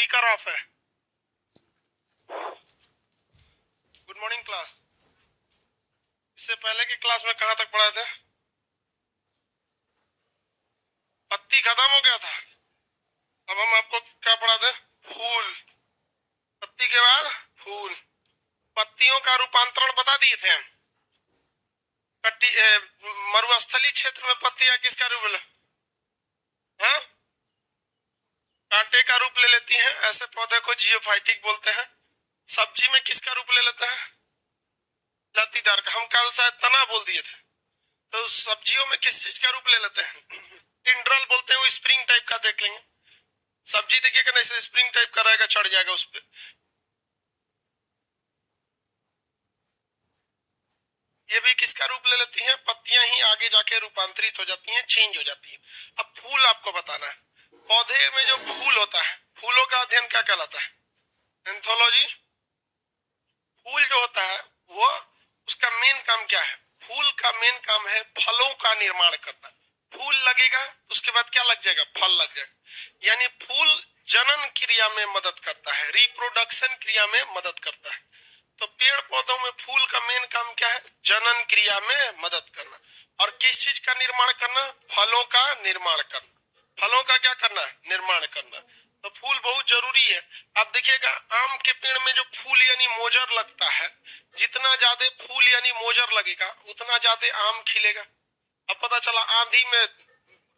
Speaker of है। Good morning class. इससे पहले की क्लास में कहां तक पढ़ा था? पत्ती खत्म हो गया था। अब हम आपको क्या पढ़ा थे? फूल। पत्ती के बाद फूल। पत्तियों का रूपांतरण बता दिए थे हम। मरुस्थलीय क्षेत्र में पत्तियां किसका रूप ले? हाँ, कांटे का रूप ले लेती हैं। ऐसे पौधे को जियोफाइटिक बोलते हैं। सब्जी में किसका रूप ले लेता है? लतीदार का। हम कल शायद तना बोल दिए थे। तो सब्जियों में किस चीज का रूप ले लेते हैं? टिंड्रल बोलते हैं। वो स्प्रिंग टाइप का देख लेंगे। सब्जी देखिएगा ना, ऐसे स्प्रिंग टाइप का रहेगा, चढ़ जाएगा उस पर। ये भी किसका रूप ले लेती हैं? पत्तियां ही आगे जाके रूपांतरित हो जाती हैं, चेंज हो जाती है। अब फूल आपको बताना है। पौधे में जो फूल होता है, फूलों का अध्ययन क्या कहलाता है? एंथोलॉजी। फूल जो होता है वो, उसका मेन काम क्या है? फूल का मेन काम है फलों का निर्माण करना। फूल लगेगा, उसके बाद क्या लग जाएगा? फल लग जाएगा। यानी फूल जनन क्रिया में मदद करता है, रिप्रोडक्शन क्रिया में मदद करता है। तो पेड़ पौधों में फूल का मेन काम क्या है? जनन क्रिया में मदद करना। और किस चीज का निर्माण करना? फलों का निर्माण करना। फलों का क्या करना है? निर्माण करना। तो फूल बहुत जरूरी है। अब देखिएगा, आम के पेड़ में जो फूल यानी मोजर लगता है, जितना ज्यादा फूल यानी मोजर लगेगा उतना ज्यादा आम खिलेगा। अब पता चला आंधी में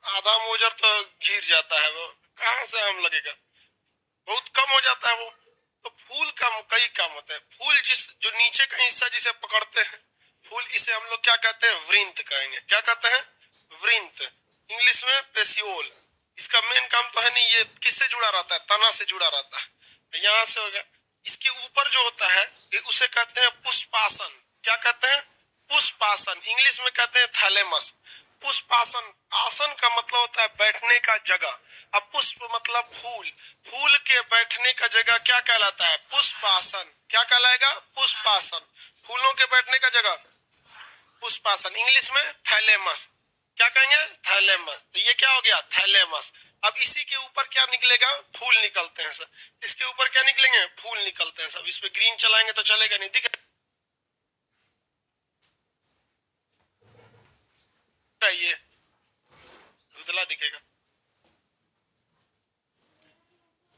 आधा मोजर तो गिर जाता है, वो कहाँ से आम लगेगा? बहुत कम हो जाता है वो। तो फूल का कई काम होते हैं। फूल जो नीचे का हिस्सा जिसे पकड़ते हैं फूल, इसे हम लोग क्या कहते हैं? वृंत कहेंगे। क्या कहते हैं? वृंत। इंग्लिश में पेसियोल। इसका मेन काम तो है नहीं, ये किससे जुड़ा रहता है? तना से जुड़ा रहता है। यहाँ से हो गया। इसके ऊपर जो होता है उसे कहते हैं पुष्पासन। क्या कहते हैं? पुष्पासन। इंग्लिश में कहते हैं थैलेमस। पुष्पासन। आसन का मतलब होता है बैठने का जगह। अब पुष्प मतलब फूल। फूल के बैठने का जगह क्या कहलाता है? पुष्पासन। क्या कहलाएगा? पुष्पासन। फूलों के बैठने का जगह पुष्पासन। इंग्लिश में थैलेमस। क्या कहेंगे? थैलेमस। तो ये क्या हो गया? थैलेमस। अब इसी के ऊपर क्या निकलेगा? फूल निकलते हैं सर। इसके ऊपर क्या निकलेंगे? फूल निकलते हैं सब। इस पे ग्रीन चलाएंगे तो चलेगा नहीं, दिख रहा है? ये धुंधला दिखेगा।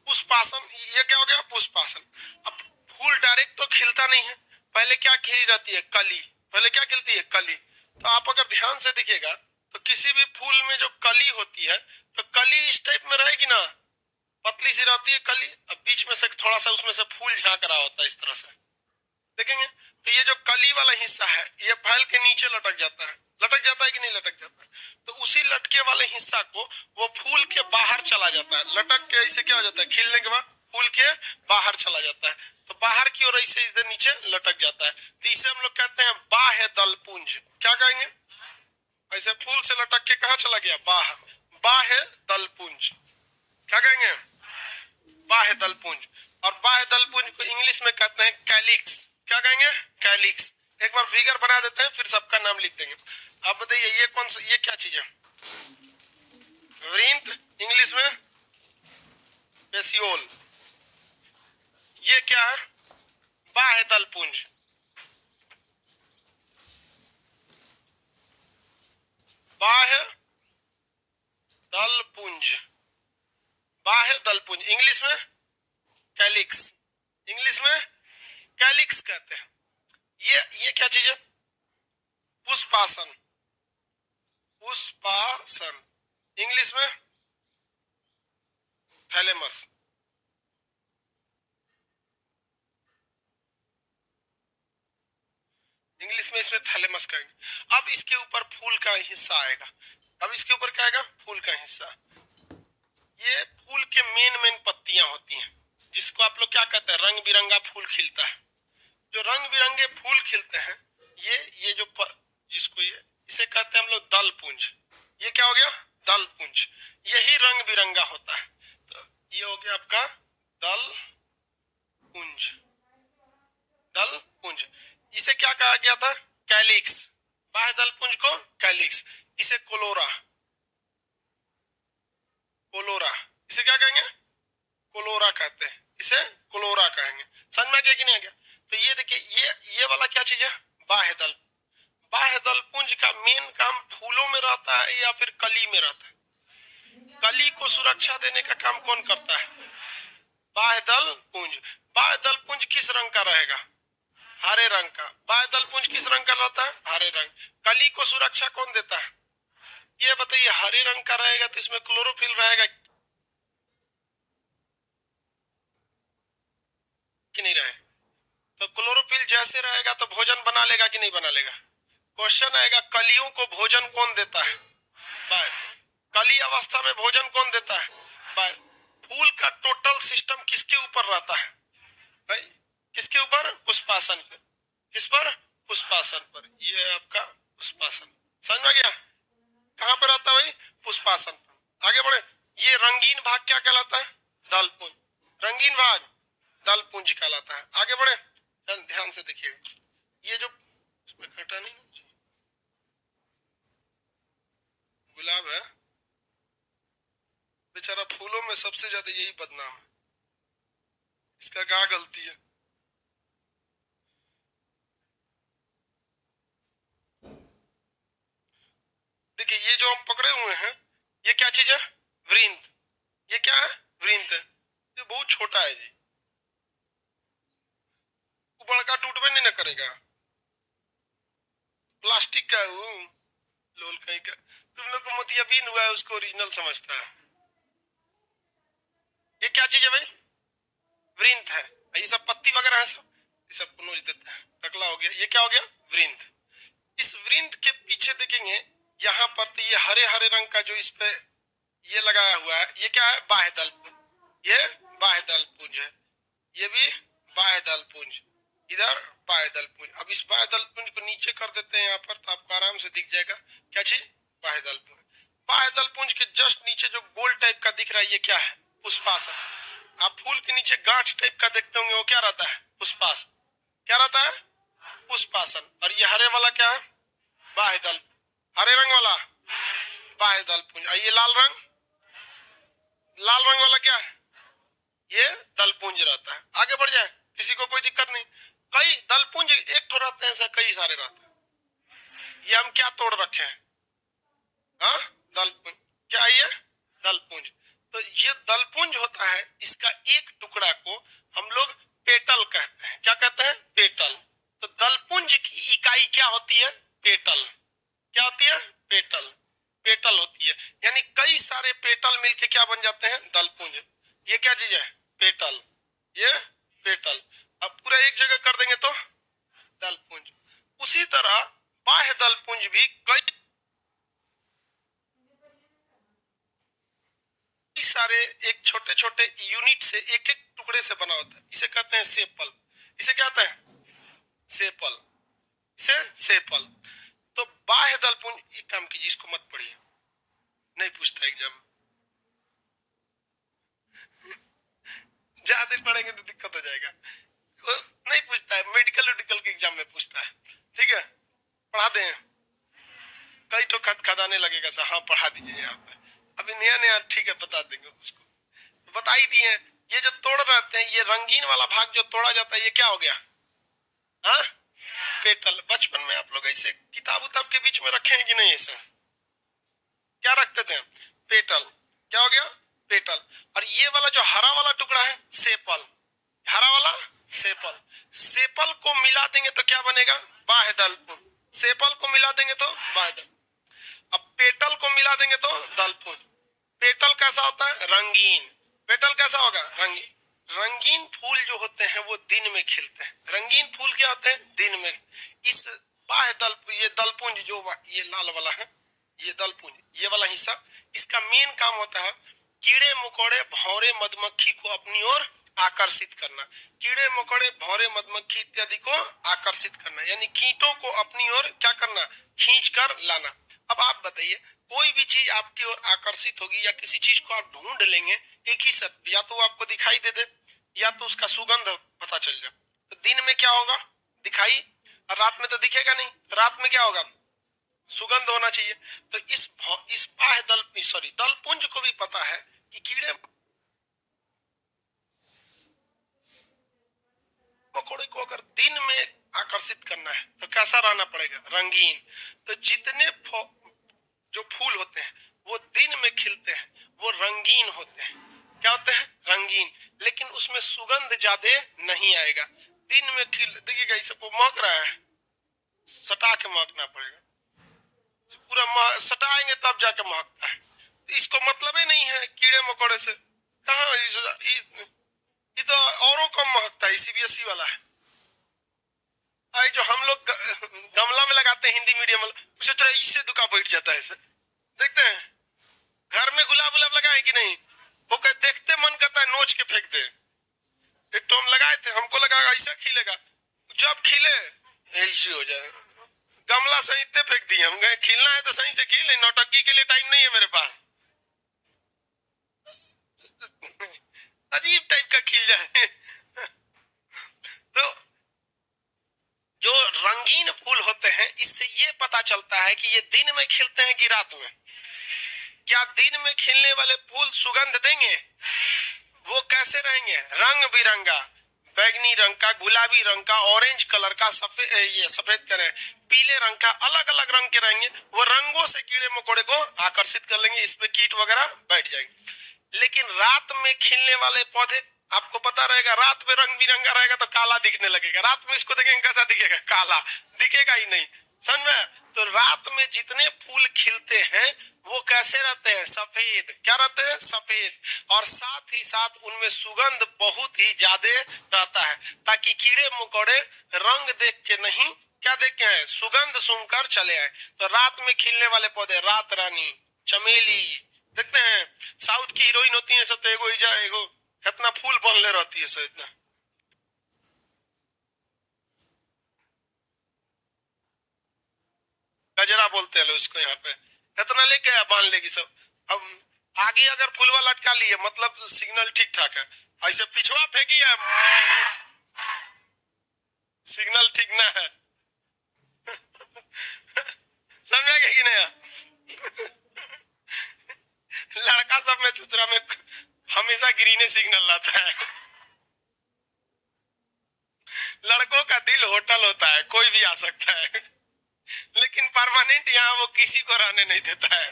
पुष्पासन। ये क्या हो गया? पुष्पासन। अब फूल डायरेक्ट तो खिलता नहीं है, पहले क्या खिली रहती है? कली। पहले क्या खिलती है? कली। तो आप अगर ध्यान से देखिएगा तो किसी भी फूल में जो कली होती है, तो कली इस टाइप में रहेगी ना, पतली सी रहती है कली। अब बीच में से थोड़ा सा उसमें से फूल झांक रहा होता है इस तरह से, देखेंगे। तो ये जो कली वाला हिस्सा है ये फैल के नीचे लटक जाता है। लटक जाता है कि नहीं लटक जाता है? तो उसी लटके वाले हिस्सा को वो फूल के बाहर चला जाता है। लटक के ऐसे क्या हो जाता है? खिलने के बाद फूल के बाहर चला जाता है। तो बाहर की ओर ऐसे इधर नीचे लटक जाता है। तो इसे हम लोग कहते हैं बाह्य दलपुंज। क्या कहेंगे? ऐसे फूल से लटक के कहा चला गया? बाहर। बाह्य दलपुंज। क्या कहेंगे? बाह्य दलपुंज। और बाह्य दलपुंज को इंग्लिश में कहते हैं कैलिक्स। क्या कहेंगे? कैलिक्स। एक बार फिगर बना देते हैं, फिर सबका नाम लिख देंगे। अब बताइए ये कौन सा, ये क्या चीज है? वृंत। इंग्लिश में पेसियोल। ये क्या है? बाह्य दलपुंज। बाह्य दलपुंज। बाह्य दलपुंज। इंग्लिश में कैलिक्स। इंग्लिश में कैलिक्स कहते हैं। ये क्या चीज है? पुष्पासन। पुष्पासन। इंग्लिश में थैलेमस। इंग्लिश में इसमें थैलेमस कहेंगे। अब इसके ऊपर फूल का हिस्सा आएगा। अब इसके ऊपर क्या आएगा? फूल का हिस्सा। ये फूल के मेन पत्तियां होती हैं, जिसको आप लोग क्या कहते हैं? रंग बिरंगा फूल खिलता है। जो रंग बिरंगे फूल खिलते हैं, ये जो जिसको ये इसे कहते हैं हम लोग दलपुंज। ये क्या हो गया? दलपुंज। यही रंग बिरंगा होता है। तो ये हो गया आपका दलपुंज। दलपुंज। इसे क्या कहा गया था? कैलिक्स। बाह्य दलपुंज को कैलिक्स। इसे कोलोरा। कोलोरा। इसे क्या कहेंगे? कोलोरा कहते हैं, इसे कोलोरा कहेंगे। समझ में आ गया कि नहीं आ गया? तो ये देखिए, ये वाला क्या चीज है? बाह्य दल। बाह्य दल पुंज का मेन काम फूलों में रहता है या फिर कली में रहता है? कली को सुरक्षा देने का काम कौन करता है? बाह्य दल पुंज। बाह्य दल पुंज किस रंग का रहेगा? हरे रंग का। बाह्य दल पुंज किस रंग का रहता है? हरे रंग। कली को सुरक्षा कौन देता है? ये बताइए, हरे रंग का रहेगा तो इसमें क्लोरोफिल रहेगा कि नहीं रहेगा? तो क्लोरोफिल जैसे रहेगा तो भोजन बना लेगा कि नहीं बना लेगा? क्वेश्चन आएगा, कलियों को भोजन कौन देता है? बाय। कली अवस्था में भोजन कौन देता है? बाय। फूल का टोटल सिस्टम किसके ऊपर रहता है भाई? किसके ऊपर? पुष्पासन पे। किस पर? पुष्पासन पर। ये है आपका पुष्पासन। समझ में गया? कहां पर रहता है भाई? पुष्पासन पर। आगे बढ़े। ये रंगीन भाग क्या कहलाता है? दलपुंज। रंगीन भाग दलपुंज कहलाता है। आगे बढ़े, ध्यान से देखिए, ये जो इसमें घटा नहीं, गुलाब है बेचारा, फूलों में सबसे ज्यादा यही बदनाम है, इसका क्या गलती है? देखिए, ये जो हम पकड़े हुए हैं, ये क्या चीज है? वृंत। ये क्या है? वृंत है। ये बहुत छोटा है जी, वो बड़का टूटबे नहीं ना करेगा, प्लास्टिक का है वो। लोल कहीं का, तुम लोग को मोतियाबिंद हुआ है, उसको ओरिजिनल समझता है। ये क्या चीज है भाई? वृंत है। ये सब पत्ती वगैरह है, सब ये सब नोच देता है, टकला हो गया। ये क्या हो गया? वृंत। इस वृंत के पीछे देखेंगे, यहाँ पर तो ये हरे हरे रंग का जो इस पे ये लगाया हुआ है, ये क्या है? बाह्य दल पुंज। ये बाह्य दल पुंज है, ये भी बाह्य दल पुंज, इधर बाह्य दल पुंज। अब इस बाह्य दल पुंज को नीचे कर देते हैं यहाँ पर, तो आपको आराम से दिख जाएगा क्या चीज? बाह्य दल पुंज। बाह्य दल पुंज के जस्ट नीचे जो गोल टाइप का दिख रहा है, ये क्या है? पुष्पासन। आप फूल के नीचे गांठ टाइप का देखते होंगे, वो क्या रहता है? पुष्पासन। क्या रहता है? पुष्पासन। और ये हरे वाला क्या है? बाह्य दल। हरे रंग वाला बाह्य दल पुंज। और ये लाल रंग, लाल रंग वाला क्या है? ये दलपुंज रहता है। आगे बढ़ जाए, किसी को कोई दिक्कत नहीं। कई दलपुंज एक तो रहते हैं, ऐसा कई सारे रहते हैं। ये हम क्या तोड़ रखे हैं? हाँ, दलपुंज। क्या है ये? दलपुंज। तो ये दलपुंज होता है, इसका एक टुकड़ा को हम लोग पेटल कहते हैं। क्या कहते हैं? पेटल। तो दलपुंज की इकाई क्या होती है? पेटल। क्या होती है? पेटल। पेटल होती है, यानी कई सारे पेटल मिलके क्या बन जाते हैं? दलपुंज। ये क्या चीज है? पेटल। ये पेटल। अब पूरा एक जगह कर देंगे तो दलपुंज। उसी तरह बाह्य दलपुंज भी कई सारे एक छोटे छोटे यूनिट से, एक एक टुकड़े से बना होता है, इसे कहते हैं सेपल। इसे क्या कहते हैं? सेपल। इसे सेपल। तो बाह्य दलपुंज, एक काम कीजिए, इसको मत पढ़िए, नहीं पूछता एग्जाम में। ज्यादा पढ़ेंगे तो दिक्कत हो जाएगा। वो नहीं पूछता है, मेडिकल वेडिकल के एग्जाम में पूछता है। ठीक है, पढ़ा दें। कई तो खद खदाने लगेगा सर, हाँ पढ़ा दीजिए यहाँ पे, अभी नया नया। ठीक है, बता देंगे उसको, बता ही दिए। ये जो तोड़ रहते हैं, ये रंगीन वाला भाग जो तोड़ा जाता है, ये क्या हो गया? हाँ, पेटल। बचपन में आप लोग ऐसे किताब उताब के बीच में रखे हैं कि नहीं? ऐसे क्या रखते थे? पेटल। क्या हो गया? पेटल। और ये वाला जो हरा वाला टुकड़ा है, सेपल। हरा वाला सेपल। सेपल को मिला देंगे तो क्या बनेगा? बाह्य दलपुंज। सेपल को मिला देंगे तो बाह्य दल। अब पेटल को मिला देंगे तो दलपुंज। पेटल कैसा होता है? रंगीन। पेटल कैसा होगा? रंगीन। रंगीन फूल जो होते हैं वो दिन में खिलते हैं। रंगीन फूल क्या होते हैं? दिन में। इस बाह्य दल, ये दलपुंज जो ये लाल वाला है, ये दलपुंज, ये वाला हिस्सा, इसका मेन काम होता है कीड़े मकोड़े, भौरे, मधुमक्खी को अपनी ओर आकर्षित करना। कीड़े मकोड़े, भौरे, मधुमक्खी इत्यादि को आकर्षित करना, यानी कीटों को अपनी ओर क्या करना? खींच कर लाना। अब आप बताइए, कोई भी चीज आपकी ओर आकर्षित होगी या किसी चीज को आप ढूंढ लेंगे, एक ही शब्द, या तो वो आपको दिखाई दे दे या तो उसका सुगंध पता चल जाए। तो दिन में क्या होगा? दिखाई। और रात में तो दिखेगा नहीं, रात में क्या होगा? सुगंध होना चाहिए। तो इस बाह्य दल, सॉरी, दलपुंज को भी पता है कि कीड़े मकोड़े को अगर दिन में आकर्षित करना है तो कैसा रहना पड़ेगा? रंगीन। तो जितने जो फूल होते हैं वो दिन में खिलते हैं वो रंगीन होते हैं। क्या होते हैं? रंगीन। लेकिन उसमें सुगंध ज्यादा नहीं आएगा। दिन में खिल, देखिएगा इसे वो महक रहा है, सटा के महकना पड़ेगा, पूरा सटाएंगे तब जाके महकता है। इसको मतलब ही नहीं है कीड़े मकोड़े से। कहाँ ये तो औरों कम महकता है, सीबीएसई वाला है। आई जो हम लोग गमला में लगाते हैं हिंदी मीडियम वाला, उसे तरह इससे दुका बैठ जाता है। देखते हैं घर में गुलाब गुलाब लगाए कि नहीं, वो देखते मन करता है नोच के फेंक दे। एक तो हम लगाए थे, हमको लगा ऐसा खिलेगा, जब खिले ऐसे हो जाए। गमला सही इतने फेंक दिए हम, गए खिलना है तो सही से खिले, नौटंकी के लिए टाइम नहीं है मेरे पास। अजीब टाइप का खिल जाए। तो जो रंगीन फूल होते हैं इससे ये पता चलता है कि ये दिन में खिलते हैं कि रात में। क्या दिन में खिलने वाले फूल सुगंध देंगे? वो कैसे रहेंगे? रंग बिरंगा, बैगनी रंग का, गुलाबी रंग का, ऑरेंज कलर का, सफेद, ये सफेद करें, पीले रंग का, अलग अलग रंग के रहेंगे। वो रंगों से कीड़े मकोड़े को आकर्षित कर लेंगे, इसमें कीट वगैरह बैठ जाएंगे। लेकिन रात में खिलने वाले पौधे आपको पता रहेगा, रात में रंग बिरंगा रहेगा तो काला दिखने लगेगा। रात में इसको देखेंगे कैसा दिखेगा? काला दिखेगा ही नहीं, समझ में? तो रात में जितने फूल खिलते हैं वो कैसे रहते हैं? सफेद। क्या रहते हैं? सफेद। और साथ ही साथ उनमें सुगंध बहुत ही ज्यादा रहता है, ताकि कीड़े मकोड़े रंग देख के नहीं, क्या देख के आए? सुगंध सुनकर चले आए। तो रात में खिलने वाले पौधे, रात रानी, चमेली, देखते हैं साउथ की हीरोइन होती है सब, तो एगो इजा एगो कितना फूल बनले रहती है सो, इतना गजरा बोलते हैं उसको यहाँ पे, इतना लेके बांध लेगी सब। अब आगे अगर फुलवा लटका लिए मतलब सिग्नल ठीक ठाक है, ऐसे पिछवा फेंकी है सिग्नल ठीक ना है। समझा गया कि नहीं? लड़का सब में ससुरा में हमेशा ग्रीने सिग्नल लाता है। लड़कों का दिल होटल होता है, कोई भी आ सकता है, लेकिन परमानेंट यहाँ वो किसी को रहने नहीं देता है।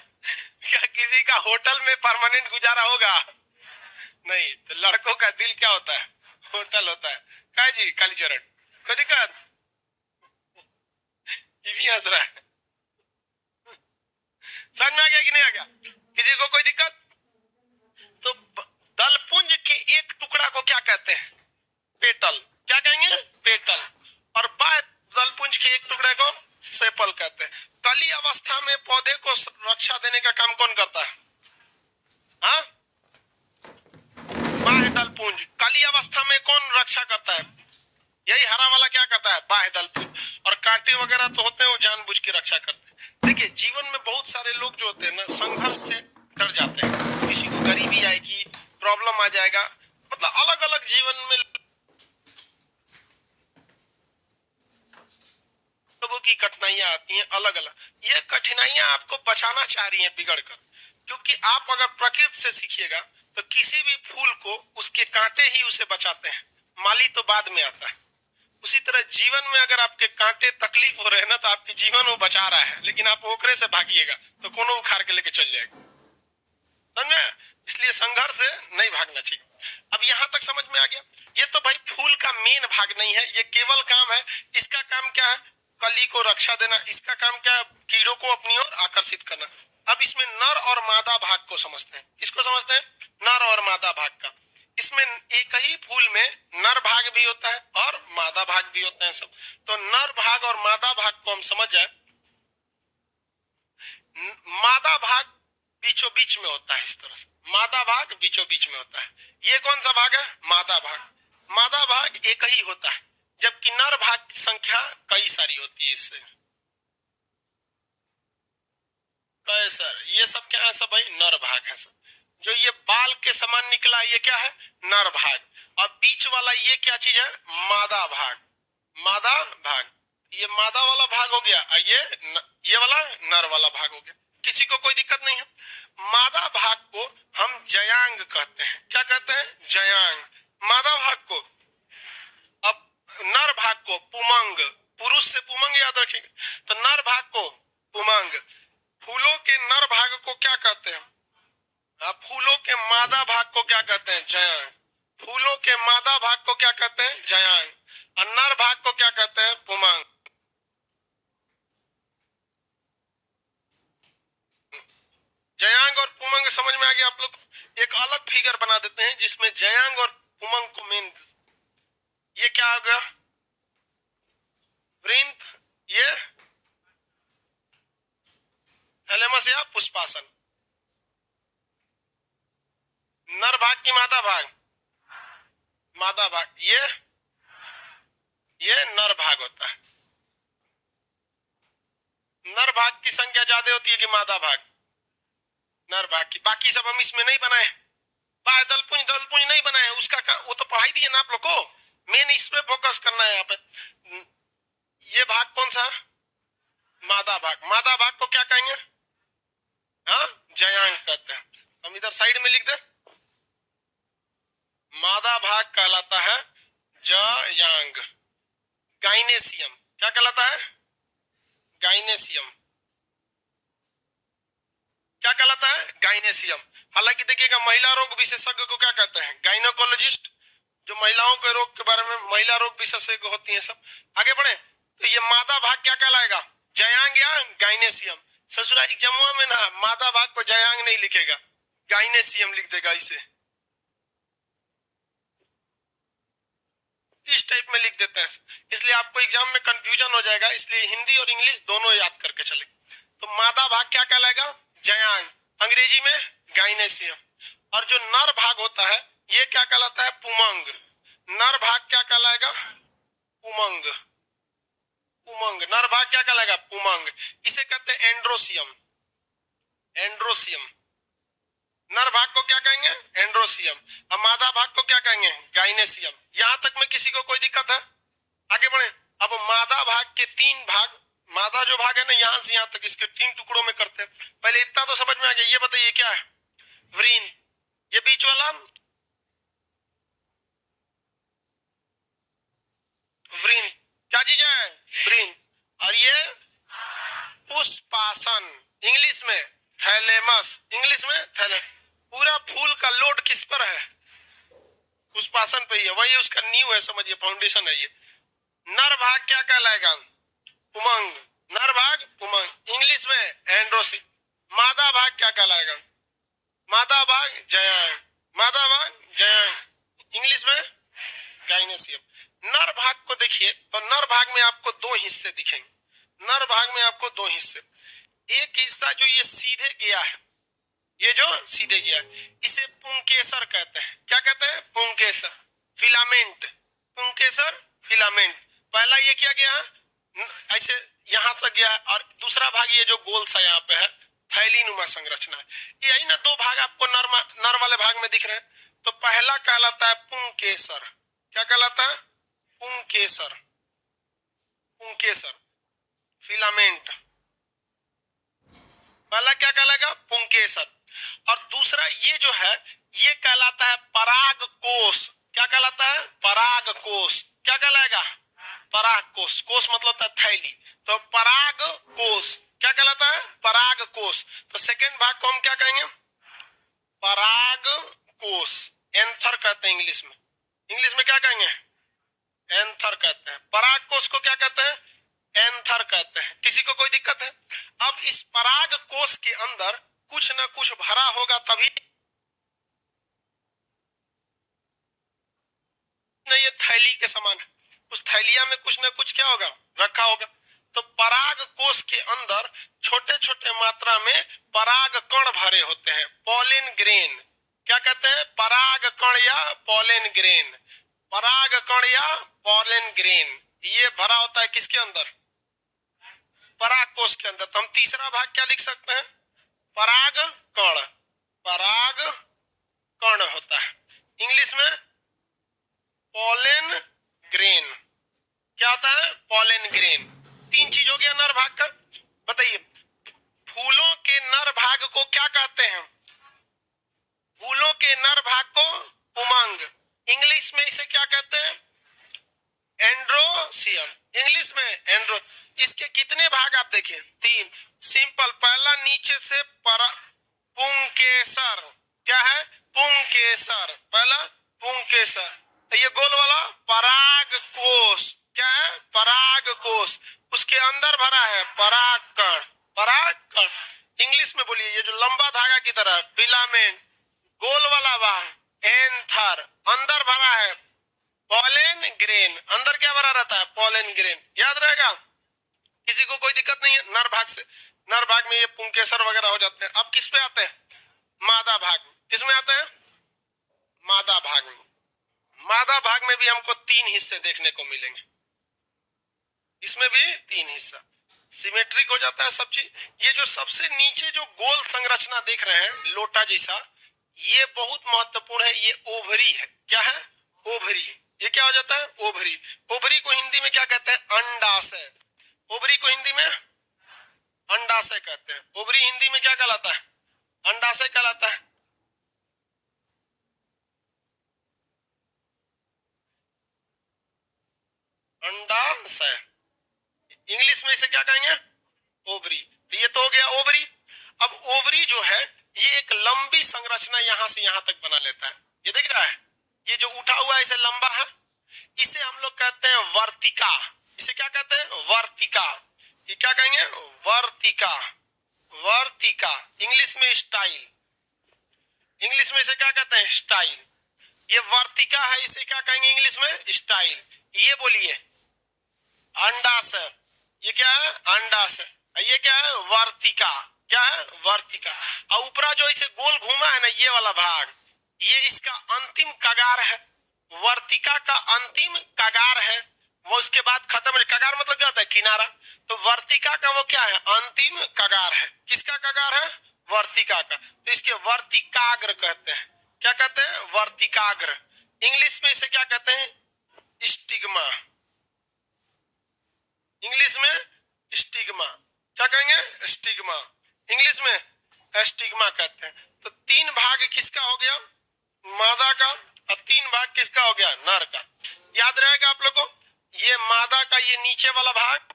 क्या किसी का होटल में परमानेंट गुजारा होगा? नहीं। तो लड़कों का दिल क्या होता है? होटल होता है। क्या जी कालीचरण, कोई दिक्कत? ये भी हंस रहा है। समझ में आ गया कि नहीं आ गया? किसी को कोई दिक्कत? तो दलपुंज के एक टुकड़ा को क्या कहते हैं? पेटल। क्या कहेंगे? पेटल। और दलपुंज के एक टुकड़े को सेपल कहते हैं। कली अवस्था में पौधे को रक्षा देने का काम कौन करता है? हाँ, बाह्य दलपुंज। कली अवस्था में कौन रक्षा करता है? यही हरा वाला क्या करता है? बाह्य दलपुंज। और कांटे वगैरह तो होते हैं वो जानबूझ के रक्षा करते हैं। देखिए जीवन में बहुत सारे लोग जो होते हैं ना, संघर्ष से डर जाते हैं। किसी को गरीबी आएगी, प्रॉब्लम आ जाएगा, मतलब अलग अलग जीवन में लोगों की कठिनाइयां आती हैं अलग अलग। ये कठिनाइयां आपको बचाना चाह रही हैं बिगड़ कर, क्योंकि आप अगर प्रकृति से सीखिएगा तो किसी भी फूल को उसके कांटे ही उसे बचाते हैं, माली तो बाद में आता है। उसी तरह जीवन में अगर आपके कांटे तकलीफ हो रहे हैं ना, तो आपके जीवन वो बचा रहा है, लेकिन आप ओखरे से भागिएगा तो कोनो उखाड़ के लेके चल जाएगा, समझे? इसलिए संघर्ष से नहीं भागना चाहिए। अब यहाँ तक समझ में आ गया? ये तो भाई फूल का मेन भाग नहीं है, ये केवल काम है। इसका काम क्या है? कली को रक्षा देना। इसका काम क्या है? कीड़ों को अपनी ओर आकर्षित करना। अब इसमें नर और मादा भाग को समझते हैं। किसको समझते हैं? नर और मादा भाग का। इसमें एक ही फूल में नर भाग भी होता है और मादा भाग भी होते हैं सब। तो नर भाग और मादा भाग को हम समझ जाए। मादा भाग बीचों बीच में होता है, इस तरह से मादा भाग बीचों बीच में होता है। ये कौन सा भाग है? मादा भाग। मादा भाग एक ही होता है, जबकि नर भाग की संख्या कई सारी होती है। इससे कहे सर ये सब क्या है? सब भाई नर भाग है सब। जो ये बाल के समान निकला ये क्या है? नर भाग। और बीच वाला ये क्या चीज है? मादा भाग। मादा भाग, ये मादा वाला भाग हो गया, ये वाला नर वाला भाग हो गया। किसी को कोई दिक्कत नहीं है? मादा भाग को हम जयांग कहते हैं। क्या कहते हैं? जयांग। मादा भाग को। अब नर भाग को पुमंग, पुरुष से पुमंग याद रखेंगे, तो नर भाग को पुमंग। फूलों के नर भाग को क्या कहते हैं? फूलों के मादा भाग को क्या कहते हैं? जयांग। फूलों के मादा भाग को क्या कहते हैं? जयांग। और नर भाग को क्या कहते हैं? पुमंग। जयांग और पुमंग समझ में आ गया आप लोग को? एक अलग फिगर बना देते हैं जिसमें जयांग और पुमंग को मेन, ये क्या हो गया? वृंत, ये थैलेमस या पुष्पासन। नर भाग की मादा भाग, मादा भाग, ये नर भाग होता है। नर भाग की संख्या ज्यादा होती है कि मादा भाग? नर भाग की। बाकी सब हम इसमें नहीं बनाए, दलपुंज दलपुंज नहीं बनाए, उसका वो तो पढ़ाई दिए ना आप लोग को, मेन इस पे फोकस करना है यहाँ पे। ये भाग कौन सा? मादा भाग। मादा भाग को क्या कहेंगे? हाँ, जयांग कहते हैं। हम इधर साइड में लिख दे, मादा भाग कहलाता है जयांग। गाइनेसियम क्या कहलाता है? गाइनेसियम क्या कहलाता है? गाइनेसियम। हालांकि देखिएगा, महिला रोग विशेषज्ञ को क्या कहते हैं? गाइनोकोलॉजिस्ट, जो महिलाओं के रोग के बारे में, महिला रोग विशेषज्ञ होती हैं सब। आगे बढ़े तो ये मादा भाग क्या कहलाएगा? जयांग या गाइनेसियम। ससुराली जमुआ में ना मादा भाग को जयांग नहीं लिखेगा, गाइनेसियम लिख देगा, इसे इस टाइप में लिख देते हैं, इसलिए आपको एग्जाम में कंफ्यूजन हो जाएगा, इसलिए हिंदी और इंग्लिश दोनों याद करके चले। तो मादा भाग क्या कहलाएगा? जयांग, अंग्रेजी में गाइनेसियम। और जो नर भाग होता है ये क्या कहलाता है? पुमंग। नर भाग क्या कहलाएगा? पुमंग। पुमंग। नर भाग क्या कहलाएगा? पुमंग। इसे कहते हैं एंड्रोसियम। एंड्रोसियम। नर भाग को क्या कहेंगे? एंड्रोसियम। और मादा भाग को क्या कहेंगे? गाइनेसियम। यहां तक में किसी को कोई दिक्कत है? आगे बढ़े। अब मादा भाग के 3 भाग, मादा जो भाग है ना, यहां से यहां तक इसके 3 टुकड़ों में करते हैं। पहले इतना तो समझ में आ गया। ये बताइए क्या है? व्रीन। ये बीच वाला व्रीन क्या चीज है? व्रीन। और ये पुष्पासन, इंग्लिश में थैलेमस, इंग्लिश में थैलेमस। पूरा फूल का लोड किस पर है? पुष्पासन पे ही है, वही उसका नींव है, समझिए फाउंडेशन है ये। नर भाग क्या कहलाएगा? पुमंग। नर भाग पुमंग, इंग्लिश में एंड्रोसी। मादा भाग क्या कहलाएगा? मादा भाग जयांग। मादा भाग जयांग, इंग्लिश में गाइनेसियम। नर भाग को देखिए तो नर भाग में आपको 2 हिस्से दिखेंगे। नर भाग में आपको 2 हिस्से, एक हिस्सा जो ये सीधे गया है, ये जो सीधे गया है, इसे पुंकेसर कहते हैं। क्या कहते हैं? पुंकेसर। फिलामेंट, पुंकेसर फिलामेंट। पहला ये क्या गया? ऐसे यहां तक गया, और दूसरा भाग ये जो गोल सा यहाँ पे है, थैलीनुमा संरचना है। यही ना 2 भाग आपको नर वाले भाग में दिख रहे हैं। तो पहला कहलाता है पुंकेसर। क्या कहलाता है? पुंकेसर। पुंकेसर फिलामेंट। पहला क्या कहलाएगा? पुंकेसर। और दूसरा ये जो है, ये कहलाता है परागकोश। क्या कहलाता है? परागकोश। क्या कहलाएगा? परागकोश। कोश मतलब होता है थैली, तो परागकोश क्या कहलाता है? परागकोश। तो सेकेंड भाग को हम क्या कहेंगे? परागकोश। एंथर कहते हैं इंग्लिश में। इंग्लिश में क्या कहेंगे? एंथर कहते हैं। परागकोश को क्या कहते हैं? एंथर कहते हैं। किसी को कोई दिक्कत है? अब इस परागकोश के अंदर कुछ न कुछ भरा होगा, तभी न ये थैली के समान है। उस थैलिया में कुछ न कुछ क्या होगा? रखा होगा। तो परागकोश के अंदर छोटे छोटे मात्रा में पराग कण भरे होते हैं, पॉलिन ग्रेन। क्या कहते हैं? पराग कण या पॉलिन ग्रेन। पराग कण या पॉलिन ग्रेन ये भरा होता है किसके अंदर? परागकोश के अंदर। तो हम तीसरा भाग क्या लिख सकते हैं? पराग कण। पराग कण होता है, इंग्लिश में पॉलन ग्रेन। क्या होता है? Pollen grain. 3 चीज हो गया नर भाग का। बताइए, फूलों के नर भाग को क्या कहते हैं? फूलों के नर भाग को पुमंग। इंग्लिश में इसे क्या कहते हैं? एंड्रो इसके कितने भाग आप देखिए, 3। सिंपल, पहला नीचे से पुंकेसर, क्या है? पुंकेसर, पहला पुंकेसर। ये गोल वाला पराग कोश, क्या है? पराग कोश। उसके अंदर भरा है परागकण, परागकण। इंग्लिश में बोलिए, ये जो लंबा धागा की तरह फिलामेंट। गोल वाला भाग एंथर, अंदर भरा है पॉलन ग्रेन। अंदर क्या भरा रहता है? Pollen grain. याद रहेगा, किसी को कोई दिक्कत नहीं है। नर भाग से, नर भाग में ये पुंकेसर वगैरह हो जाते हैं। अब किस पे आते हैं? मादा भाग। किसमें आते हैं? मादा भाग में। मादा भाग में भी हमको 3 हिस्से देखने को मिलेंगे, इसमें भी 3 हिस्सा, सिमेट्रिक हो जाता है सब चीज। ये जो सबसे नीचे जो गोल संरचना देख रहे हैं लोटा जैसा, ये बहुत महत्वपूर्ण है। ये ओवरी है। क्या है? ओवरी। ये क्या हो जाता है? ओवरी। ओवरी को हिंदी में क्या कहते हैं? अंडाशय। ओवरी को हिंदी में अंडाशय कहते हैं। ओवरी हिंदी में क्या कहलाता है? अंडाशय कहलाता है। अंडाशय। इंग्लिश में इसे क्या कहेंगे? ओवरी। तो ये तो हो गया ओवरी। अब ओवरी जो है, ये एक लंबी संरचना यहां से यहां तक बना लेता है। ये दिख रहा है, ये जो उठा हुआ है इसे लंबा है, इसे हम लोग कहते हैं वर्तिका। इसे क्या कहते हैं? वर्तिका। ये क्या कहेंगे? वर्तिका। वर्तिका। इंग्लिश में स्टाइल, इंग्लिश में इसे क्या कहते हैं? स्टाइल। ये वर्तिका है, इसे क्या कहेंगे इंग्लिश में? स्टाइल। ये बोलिए अंडाशय। ये क्या है? अंडाशय। ये क्या है? वर्तिका। क्या है? वर्तिका। और ऊपरा जो इसे गोल घूमा है ना, ये वाला भाग, ये इसका अंतिम कगार है। वर्तिका का अंतिम कगार है, वो उसके बाद खत्म। कगार मतलब क्या होता है? किनारा। तो वर्तिका का वो क्या है? अंतिम कगार है। किसका कगार है? वर्तिका का। तो इसके वर्तिकाग्र कहते हैं। क्या कहते हैं? वर्तिकाग्र। इंग्लिश में इसे क्या कहते हैं? स्टिग्मा। इंग्लिश में स्टिग्मा। क्या कहेंगे? स्टिग्मा। इंग्लिश में स्टिग्मा कहते हैं। तो 3 भाग किसका हो गया? मादा का। और 3 भाग किसका हो गया? नर का। याद रहेगा आप लोग को, ये मादा का ये नीचे वाला भाग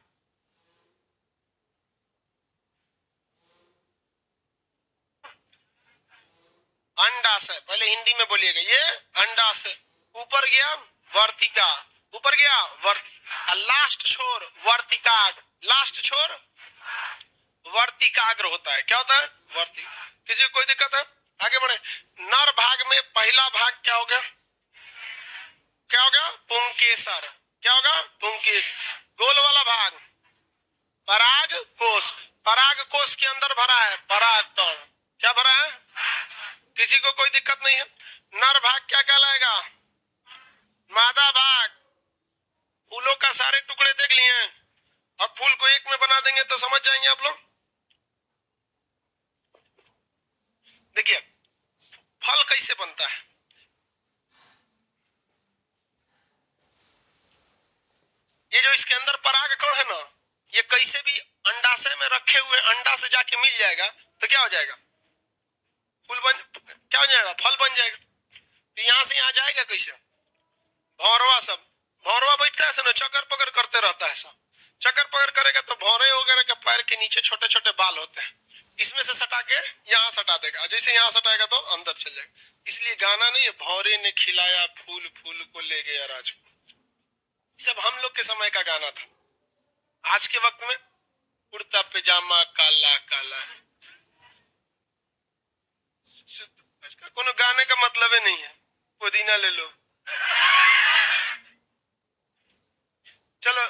अंडाशय। पहले हिंदी में बोलिएगा, ये अंडाशय। ऊपर गया वर्तिका, ऊपर गया लास्ट छोर वर्तिकाग्र। लास्ट छोर वर्तिकाग्र होता है। क्या होता है? वर्तिक। किसी को कोई दिक्कत है? आगे बढ़े। नर भाग में पहला भाग क्या हो गया? क्या हो गया? पुंकेसर। क्या होगा? पुंकेश। गोल वाला भाग पराग कोश। पराग कोश के अंदर भरा है परागकण। क्या भरा है? किसी को कोई दिक्कत नहीं है? नर भाग क्या कहलाएगा? मादा भाग। फूलों का सारे टुकड़े देख लिए हैं, अब फूल को एक में बना देंगे तो समझ जाएंगे आप लोग। देखिए फल कैसे बनता है। ये जो इसके अंदर परागकण है ना, ये कैसे भी अंडाशय में रखे हुए अंडा से जाके मिल जाएगा तो क्या हो जाएगा? फूल बन, क्या हो जाएगा? फल बन जाएगा। तो यहां से यहां जाएगा कैसे? भौरवा। सब भौरवा बैठता है ना, चक्कर पकड़ करते रहता है। सब चक्कर पकड़ करेगा तो भौरे वगैरह के पैर के नीचे छोटे छोटे बाल होते हैं, इसमें से सटा के यहाँ सटा देगा। जैसे यहाँ सटाएगा तो अंदर चल जाएगा। इसलिए गाना नहीं है, भौरे ने खिलाया फूल, फूल को ले गया राज को। सब हम लोग के समय का गाना था। आज के वक्त में कुर्ता पैजामा काला काला है। कोनो गाने का मतलब ही नहीं है। पुदीना ले लो, चलो।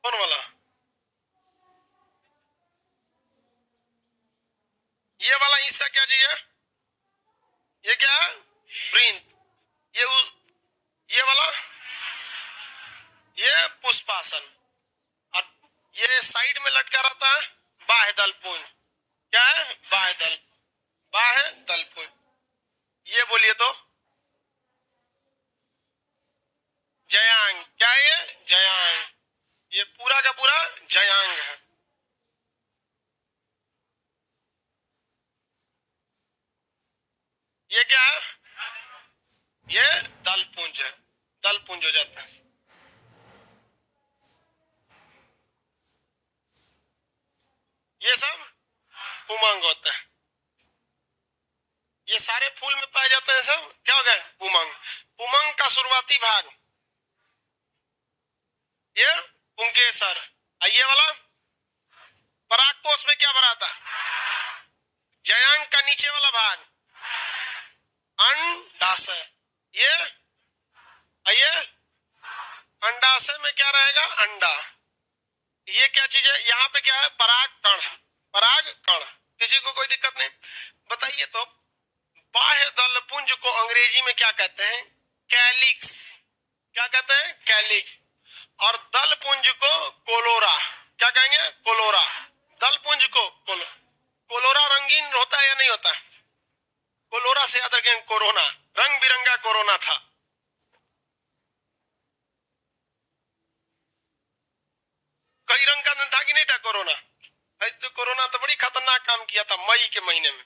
कौन वाला? ये वाला हिस्सा क्या चाहिए? ये क्या है? वृंत। ये वाला ये पुष्पासन। और ये साइड में लटका रहता है बाह्य दल पुंज। ये सब पुमंग होता है। ये सारे फूल में पाए जाते हैं, सब क्या हो गया? पुमंग। पुमंग का शुरुआती भाग ये पुंकेसर। ये वाला पराग कोश में क्या भरा था? जयांग का नीचे वाला भाग अंडाशय। ये अंडाशय में क्या रहेगा? अंडा। ये क्या चीज है? यहाँ पे क्या है? पराग कण। पराग कण, किसी को कोई दिक्कत नहीं? बताइए तो बाह्य दलपुंज को अंग्रेजी में क्या कहते हैं? कैलिक्स। क्या कहते हैं? कैलिक्स। और दलपुंज को कोलोरा। क्या कहेंगे? कोलोरा। दलपुंज को कोलोरा रंगीन होता है या नहीं होता? कोलोरा से याद रखें कोरोना, रंग बिरंगा कोरोना था। कई रंग का था कि नहीं था कोरोना? ऐसे कोरोना तो बड़ी खतरनाक काम किया था मई के महीने में।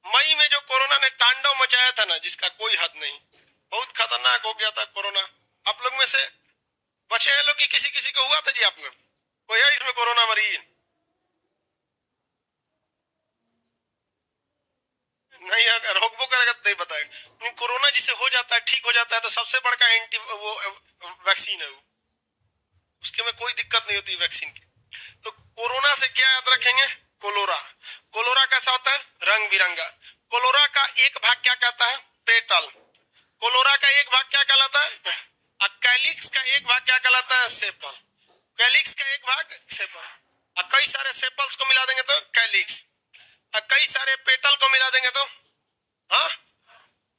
मई में जो कोरोना ने तांडव मचाया था ना, जिसका कोई हद नहीं, बहुत खतरनाक हो गया था कोरोना। आप लोग में से बचे हैं लोग कि किसी किसी को हुआ था जी? आप में कोई है इसमें कोरोना मरीज? नहीं, अगर रोकबो करेगा तो नहीं बताएगा। कोरोना जिसे हो जाता है, ठीक हो जाता है, तो सबसे बड़का एंटी वो वैक्सीन है वो, उसके में कोई दिक्कत नहीं होती वैक्सीन की। तो कोरोना से क्या याद रखेंगे? कोलोरा। कोलोरा कैसा होता है? रंग बिरंगा। कोलोरा का एक भाग क्या कहता है? पेटल। कोलोरा का एक भाग क्या कहलाता है? कैलिक्स का एक भाग क्या कहलाता है? सेपल। कैलिक्स का एक भाग सेपल। और कई सारे सेपल्स को मिला देंगे तो कैलिक्स, और कई सारे पेटल को मिला देंगे तो हाँ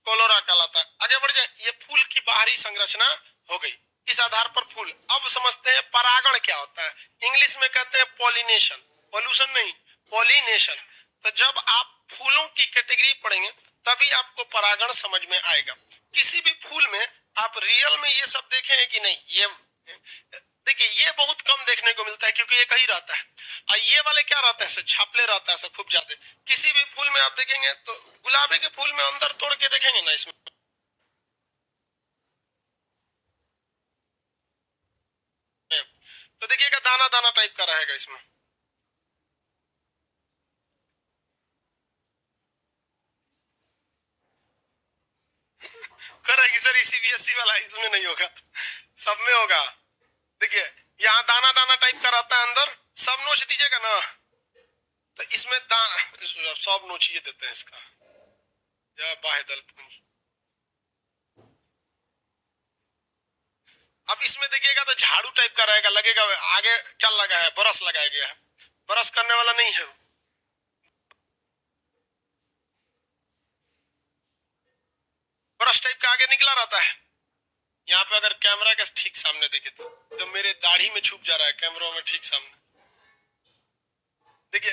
कोलोरा कहलाता है। आगे बढ़ जाए। ये फूल की बाहरी संरचना हो गई। इस आधार पर फूल। अब समझते हैं परागण क्या होता है। इंग्लिश में कहते हैं पॉलिनेशन, पॉल्यूशन नहीं, पॉलिनेशन। तो जब आप फूलों की कैटेगरी पढ़ेंगे तभी आपको परागण समझ में आएगा। किसी भी फूल में आप रियल में ये सब देखे हैं कि नहीं? ये देखिए, ये बहुत कम देखने को मिलता है क्योंकि ये कहीं रहता है, और ये वाले क्या रहते हैं? छापले रहता है खूब ज्यादा। किसी भी फूल में आप देखेंगे तो गुलाबी के फूल में अंदर तोड़ के देखेंगे ना, इसमें तो देखिएगा दाना दाना टाइप का रहेगा इसमें। करेगी सर, सीबीएसई वाला इसमें नहीं होगा, सब में होगा। देखिए यहाँ दाना दाना टाइप का रहता है अंदर, सब नोच दीजिएगा ना तो इसमें दाना सब नोचिए देते हैं इसका, या बाह्य दलपुंज। अब इसमें देखिएगा तो झाड़ू टाइप का रहेगा, लगेगा आगे चल लगा है, ब्रश लगाया गया है, ब्रश करने वाला नहीं है। ब्रश टाइप का आगे निकला रहता है। यहाँ पे अगर कैमरा के ठीक सामने देखे तो मेरे दाढ़ी में छुप जा रहा है, कैमरा में ठीक सामने देखिए।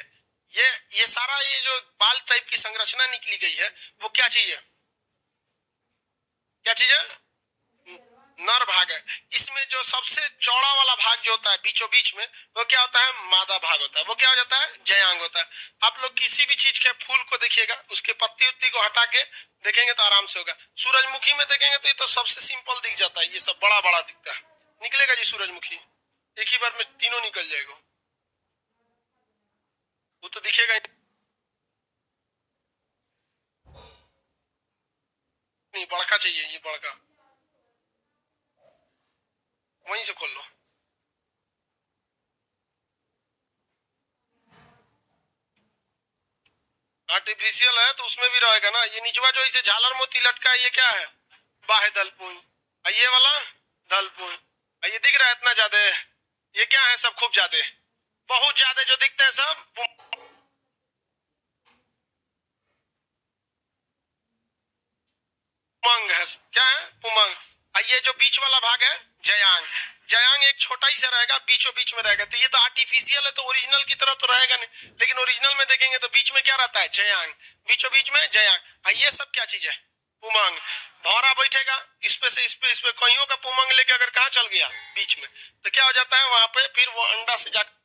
ये सारा ये जो बाल टाइप की संरचना निकली गई है वो क्या चीज है? क्या चीज है? नर भाग है। इसमें जो सबसे चौड़ा वाला भाग जो होता है बीचों बीच में, वो क्या होता है? मादा भाग होता है। वो क्या हो जाता है? जयांग होता है। आप लोग किसी भी चीज के फूल को देखिएगा, उसके पत्ती उत्ती को हटा के देखेंगे तो आराम से होगा। सूरजमुखी में देखेंगे तो ये तो सबसे सिंपल दिख जाता है, ये सब बड़ा बड़ा दिखता है। निकलेगा जी सूरजमुखी, एक ही बार में तीनों निकल जाएगा, वो तो दिखेगा नहीं। बड़का चाहिए, ये बड़का, वहीं से खोल लो। आर्टिफिशियल है तो उसमें भी रहेगा ना। ये निचवा जो इसे झालर मोती लटका है, ये क्या है? बाह्य दलपुंज। ये वाला दलपुंज। ये दिख रहा है इतना ज्यादा, ये क्या है? सब खूब ज्यादा, बहुत ज्यादा जो दिखते हैं सब पुमंग है। क्या है? पुमंग। ये जो बीच वाला भाग है जयांग। जयांग एक छोटा ही सा रहेगा, बीचों बीच में रहेगा। तो ये तो आर्टिफिशियल है, तो ओरिजिनल की तरह तो रहेगा नहीं। लेकिन ओरिजिनल में देखेंगे तो बीच में क्या रहता है? जयांग। बीचों बीच में जयांग। ये सब क्या चीज है? पुमंग। भौरा बैठेगा इस पे से इस पे कईयों का पुमंग लेके अगर कहा चल गया बीच में, तो क्या हो जाता है वहां पे? फिर वो अंडा से जाकर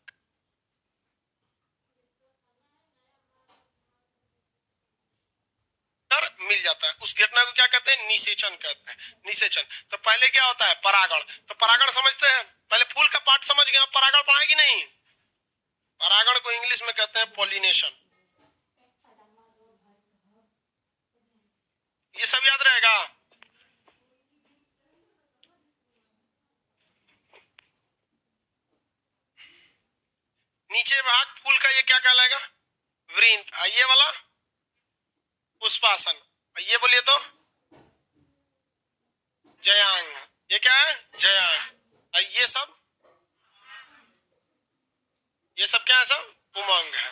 मिल जाता है। उस घटना को क्या कहते हैं? निषेचन कहते हैं। निषेचन। तो पहले क्या होता है? परागण। तो परागण समझते हैं? पहले फूल का पार्ट समझ गए, परागण पढ़ाएगी नहीं? परागण को इंग्लिश में कहते हैं पॉलिनेशन। ये सब याद रहेगा। नीचे भाग फूल का ये क्या कहलाएगा? वृंत। ये वाला पुष्पासन। ये बोलिए तो जयांग। ये क्या है? जयांग। ये सब क्या है? सब उमंग है।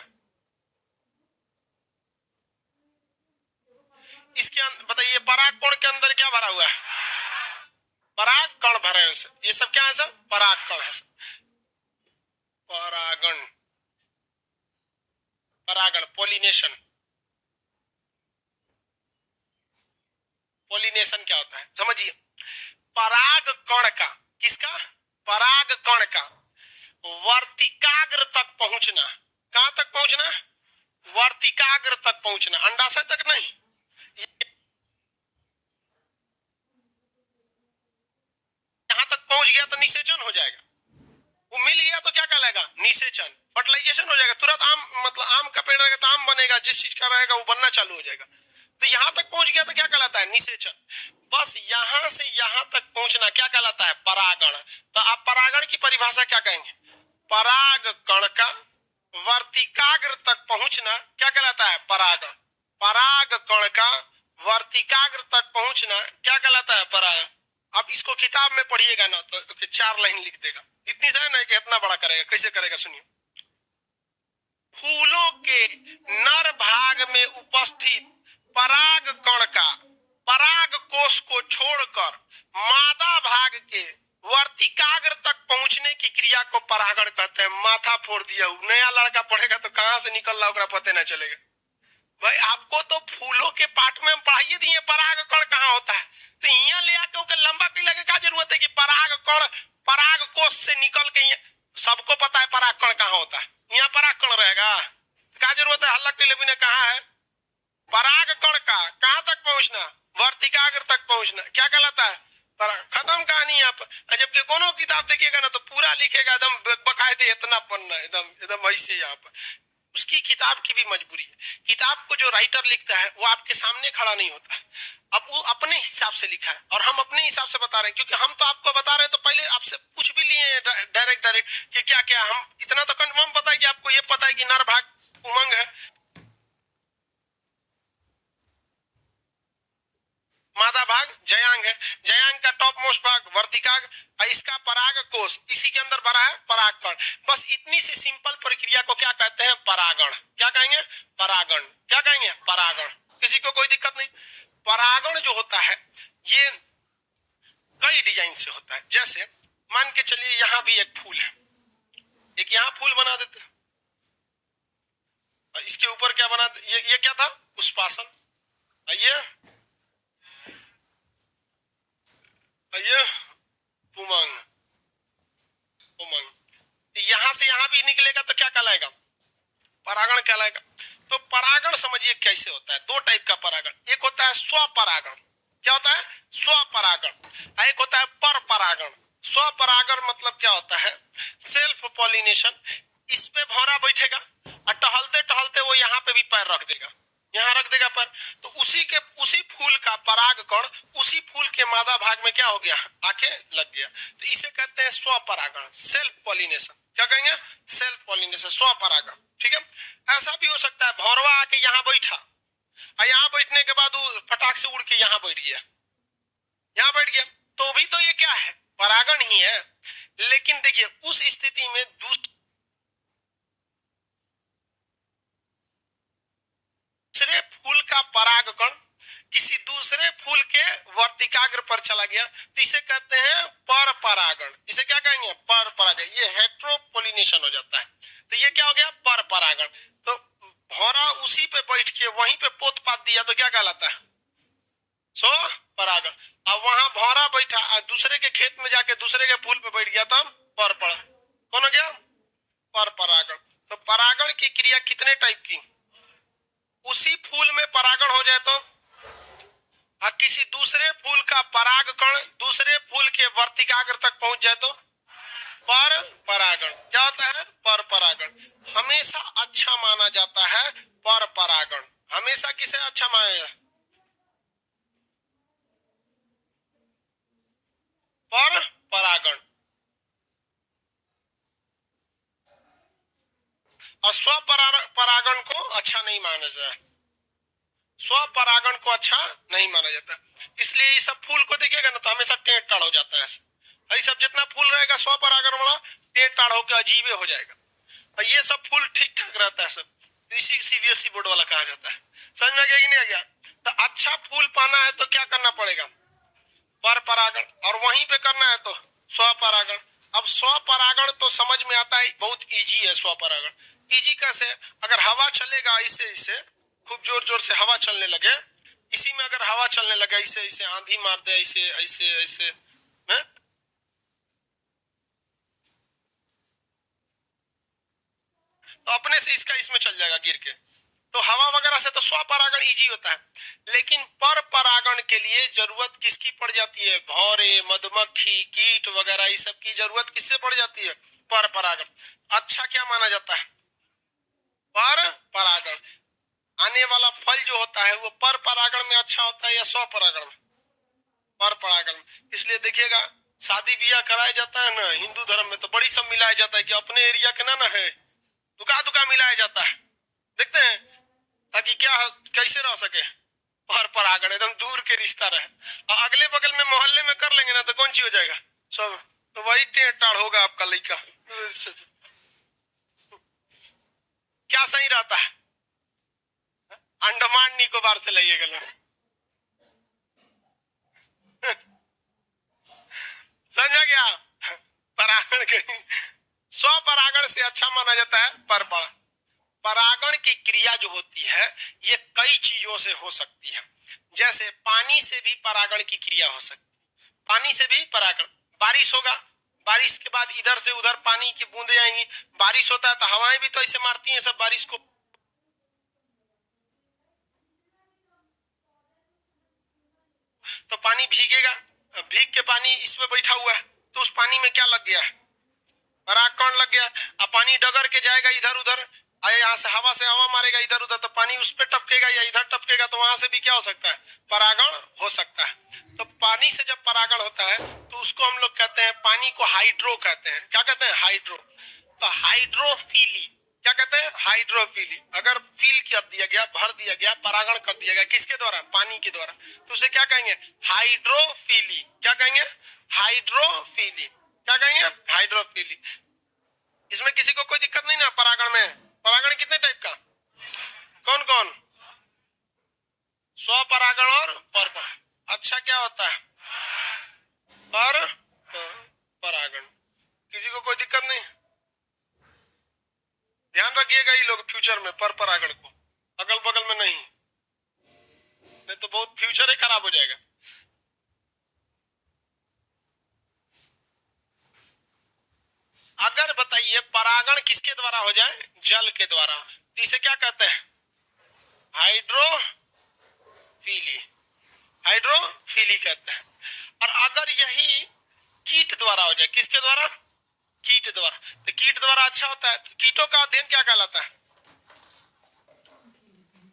इसके बताइए परागकण के अंदर क्या भरा हुआ है? परागकण भरे हैं। ये सब क्या है? सब परागकण है। परागण, परागण, पॉलिनेशन। पॉलिनेशन क्या होता है समझिए। पराग कण का, किसका? पराग कण का वर्तिकाग्र तक पहुंचना। कहां तक पहुंचना? वर्तिकाग्र तक पहुंचना, अंडाशय तक नहीं। यहां तक पहुंच गया तो निषेचन हो जाएगा। वो मिल गया तो क्या कहलाएगा? निषेचन, फर्टिलाइजेशन हो जाएगा तुरंत। आम मतलब आम का पेड़ रहेगा तो आम बनेगा, जिस चीज का रहेगा वो बनना चालू हो जाएगा। तो यहां तक पहुंच गया तो क्या कहलाता है? निषेचन। बस यहां से यहां तक पहुंचना क्या कहलाता है? परागण। तो आप परागण की परिभाषा क्या कहेंगे? पराग कण का वर्तिकाग्र तक पहुंचना क्या कहलाता है? परागण। पराग कण का वर्तिकाग्र तक पहुंचना क्या कहलाता है? परागण। अब इसको किताब में पढ़िएगा ना तो 4 लाइन लिख देगा। इतनी सा नहीं कि इतना बड़ा करेगा। कैसे करेगा सुनिए। फूलों के नर भाग में उपस्थित पराग कण का पराग कोष को छोड़कर मादा भाग के वर्तिकाग्र तक पहुंचने की क्रिया को परागण कहते हैं। माथा फोड़ दिया। नया लड़का पढ़ेगा तो कहां से निकल रहा होगा पता न चलेगा। भाई आपको तो फूलों के पाठ में हम पढ़ाइए दिए पराग कण कहाँ होता है। तो यहाँ ले आके ओके लंबा कई लगे क्या जरूरत है कि पराग कण पराग कोष से निकल के सबको पता है पराग कण कहाँ होता है। यहाँ पराग कण रहेगा क्या जरूरत है हल्ला के लिए। कहा है पराग कण का कहां तक पहुंचना? वर्तिकाग्र तक पहुंचना क्या कहलाता है? खत्म कहानी। यहाँ पर जबकि कोनो किताब देखिएगा ना तो पूरा लिखेगा एकदम बकायदे इतना पन्ना एकदम एकदम ऐसे। यहाँ पर उसकी किताब की भी मजबूरी है। किताब को जो राइटर लिखता है वो आपके सामने खड़ा नहीं होता है। अब वो अपने हिसाब से लिखा है और हम अपने हिसाब से बता रहे हैं। क्योंकि हम तो आपको बता रहे हैं तो पहले आपसे पूछ भी लिए डायरेक्ट कि क्या क्या। हम इतना तो कन्फर्म पता है कि आपको ये पता है कि नर भाग उमंग है, मादा भाग जयांग है। जयांग का टॉप मोस्ट भाग वर्तिकाग्र। इसका पराग कोष इसी के अंदर भरा है परागकण। बस इतनी सी सिंपल प्रक्रिया को क्या कहते हैं? परागण। क्या कहेंगे? परागण। क्या कहेंगे? परागण। किसी को कोई दिक्कत नहीं। परागण जो होता है ये कई डिजाइन से होता है। जैसे मान के चलिए यहां भी एक फूल है, एक यहां फूल बना देते हैं। इसके ऊपर क्या बना? ये क्या था? पुष्पासन। आइए आइए उमंग। उमंग यहां से यहां भी निकलेगा तो क्या कहलाएगा? परागण कहलाएगा। तो परागण समझिए कैसे होता है। 2 टाइप का परागण। एक होता है स्वपरागण। क्या होता है? स्वपरागण। एक होता है पर परागण। स्वपरागण मतलब क्या होता है? Self pollination. इस पे भौरा बैठेगा और टहलते टहलते वो यहाँ पे भी पैर रख देगा, यहाँ रख देगा पर। तो उसी फूल का परागकण उसी फूल के मादा भाग में क्या हो गया? आके लग गया। तो इसे कहते हैं स्वपरागण, सेल्फ पॉलिनेशन। क्या कहेंगे? सेल्फ पॉलिनेशन, स्वपरागण। ठीक है। ऐसा भी हो सकता है भौरवा आके यहाँ बैठा और यहाँ बैठने के बाद वो फटाक से उड़ के यहाँ बैठ गया, यहाँ बैठ गया। तो भी तो ये क्या है? परागण ही है। लेकिन देखिए उस स्थिति में दूसरे फूल का परागकण किसी दूसरे फूल के वर्तिकाग्र पर चला गया तो इसे कहते हैं पर परागण। इसे क्या कहेंगे? पर परागण। ये हेट्रोपोलिनेशन हो जाता है। तो ये क्या हो गया? पर परागण। तो भौरा उसी पे बैठ के वहीं पे पोत पात दिया तो क्या कहलाता है? सो परागण। अब वहां भौरा बैठा दूसरे के खेत में जाके दूसरे के फूल पे बैठ गया तब पर परा। कौन हो गया? पर परागण। तो परागण की क्रिया कितने टाइप की? उसी फूल में परागण हो जाए तो, किसी दूसरे फूल का परागकण दूसरे फूल के वर्तिकाग्र तक पहुंच जाए तो, पर परागण क्या होता है? पर परागण हमेशा अच्छा माना जाता है। पर परागण हमेशा किसे अच्छा माना जाता है? पर परागण। और स्वपरागण को अच्छा नहीं माना जाता। स्वपरागण को अच्छा नहीं माना जाता, इसलिए ये सब फूल को देखिएगा ना तो हमेशा टेढ़ टाढ़ हो जाता है। ये सब जितना फूल रहेगा स्वपरागण वाला टेढ़ टाढ़ होकर अजीबे हो जाएगा, और ये सब फूल ठीक ठाक रहता है सब। इसी सीबीएसई बोर्ड वाला कहा जाता है। समझ में आ गया कि नहीं आ गया? तो अच्छा फूल पाना है तो क्या करना पड़ेगा? पर परागण। और वहीं पे करना है तो स्वपरागण। अब स्वपरागण तो समझ में आता है, बहुत इजी है स्वपरागण। इजी कैसे? अगर हवा चलेगा इसे इसे खूब जोर जोर से हवा चलने लगे, इसी में अगर हवा चलने लगे इसे इसे आंधी मार दे ऐसे ऐसे ऐसे में, तो अपने से इसका इसमें चल जाएगा गिर के। तो हवा वगैरह से तो स्वपरागण इजी होता है, लेकिन पर परागण के लिए जरूरत किसकी पड़ जाती है? भौरे, मधुमक्खी, कीट वगैरह ये सब की जरूरत किससे पड़ जाती है? पर परागण। अच्छा क्या माना जाता है? पर परागण। आने वाला फल जो होता है वो पर परागण में अच्छा होता है या स्वपरागण में? पर परागण में। इसलिए देखिएगा शादी ब्याह कराया जाता है ना हिंदू धर्म में, तो बड़ी सब मिलाया जाता है कि अपने एरिया के ना है, दुका दुका मिलाया जाता है, देखते हैं, ताकि क्या कैसे रह सके पर परागण, एकदम दूर के रिश्ता रहे। और अगले बगल में मोहल्ले में कर लेंगे ना तो कौन सी हो जाएगा सब, तो वही टेढ़ टाढ़ होगा आपका लड़का। क्या सही रहता है? अंडमान निकोबार से लाइएगा ना। समझा गया? परागण के स्वपरागण से अच्छा माना जाता है पर परागण की क्रिया जो होती है ये कई चीजों से हो सकती है। जैसे पानी से भी परागण की क्रिया हो सकती है। पानी से भी परागण, बारिश होगा, बारिश के बाद इधर से उधर पानी की बूंदे आएंगी, बारिश होता है तो हवाएं भी तो ऐसे मारती हैं सब बारिश को, तो पानी भीगेगा, भीग के पानी इसमें बैठा हुआ है तो उस पानी में क्या लग गया? परागकण लग गया। अब पानी डगर के जाएगा इधर उधर, यहाँ से हवा मारेगा इधर उधर तो पानी उस पर टपकेगा या इधर टपकेगा, तो वहां से भी क्या हो सकता है? परागण हो सकता है। तो पानी से जब परागण होता है तो उसको हम लोग कहते हैं, पानी को हाइड्रो कहते हैं। क्या कहते हैं? हाइड्रो। तो हाइड्रोफिली क्या कहते हैं? हाइड्रोफिली। अगर फिल कर दिया गया, भर दिया गया, परागण कर दिया गया किसके द्वारा? पानी के द्वारा, तो उसे क्या कहेंगे? हाइड्रोफिली। क्या कहेंगे? हाइड्रोफिली। क्या कहेंगे? हाइड्रोफिली। इसमें किसी को कोई दिक्कत नहीं ना परागण में? परागण कितने टाइप का? कौन कौन? स्वपरागण और पर। अच्छा क्या होता है? पर परागण। किसी को कोई दिक्कत नहीं? ध्यान रखिएगा ये लोग फ्यूचर में पर परागण को अगल बगल में नहीं तो बहुत फ्यूचर ही खराब हो जाएगा। अगर बताइए परागण किसके द्वारा हो जाए? जल के द्वारा, तो इसे क्या कहते हैं? हाइड्रोफिली। हाइड्रोफिली कहते हैं। और अगर यही कीट द्वारा हो जाए, किसके द्वारा? कीट द्वारा, तो कीट द्वारा अच्छा होता है। तो कीटों का अध्ययन क्या कहलाता है?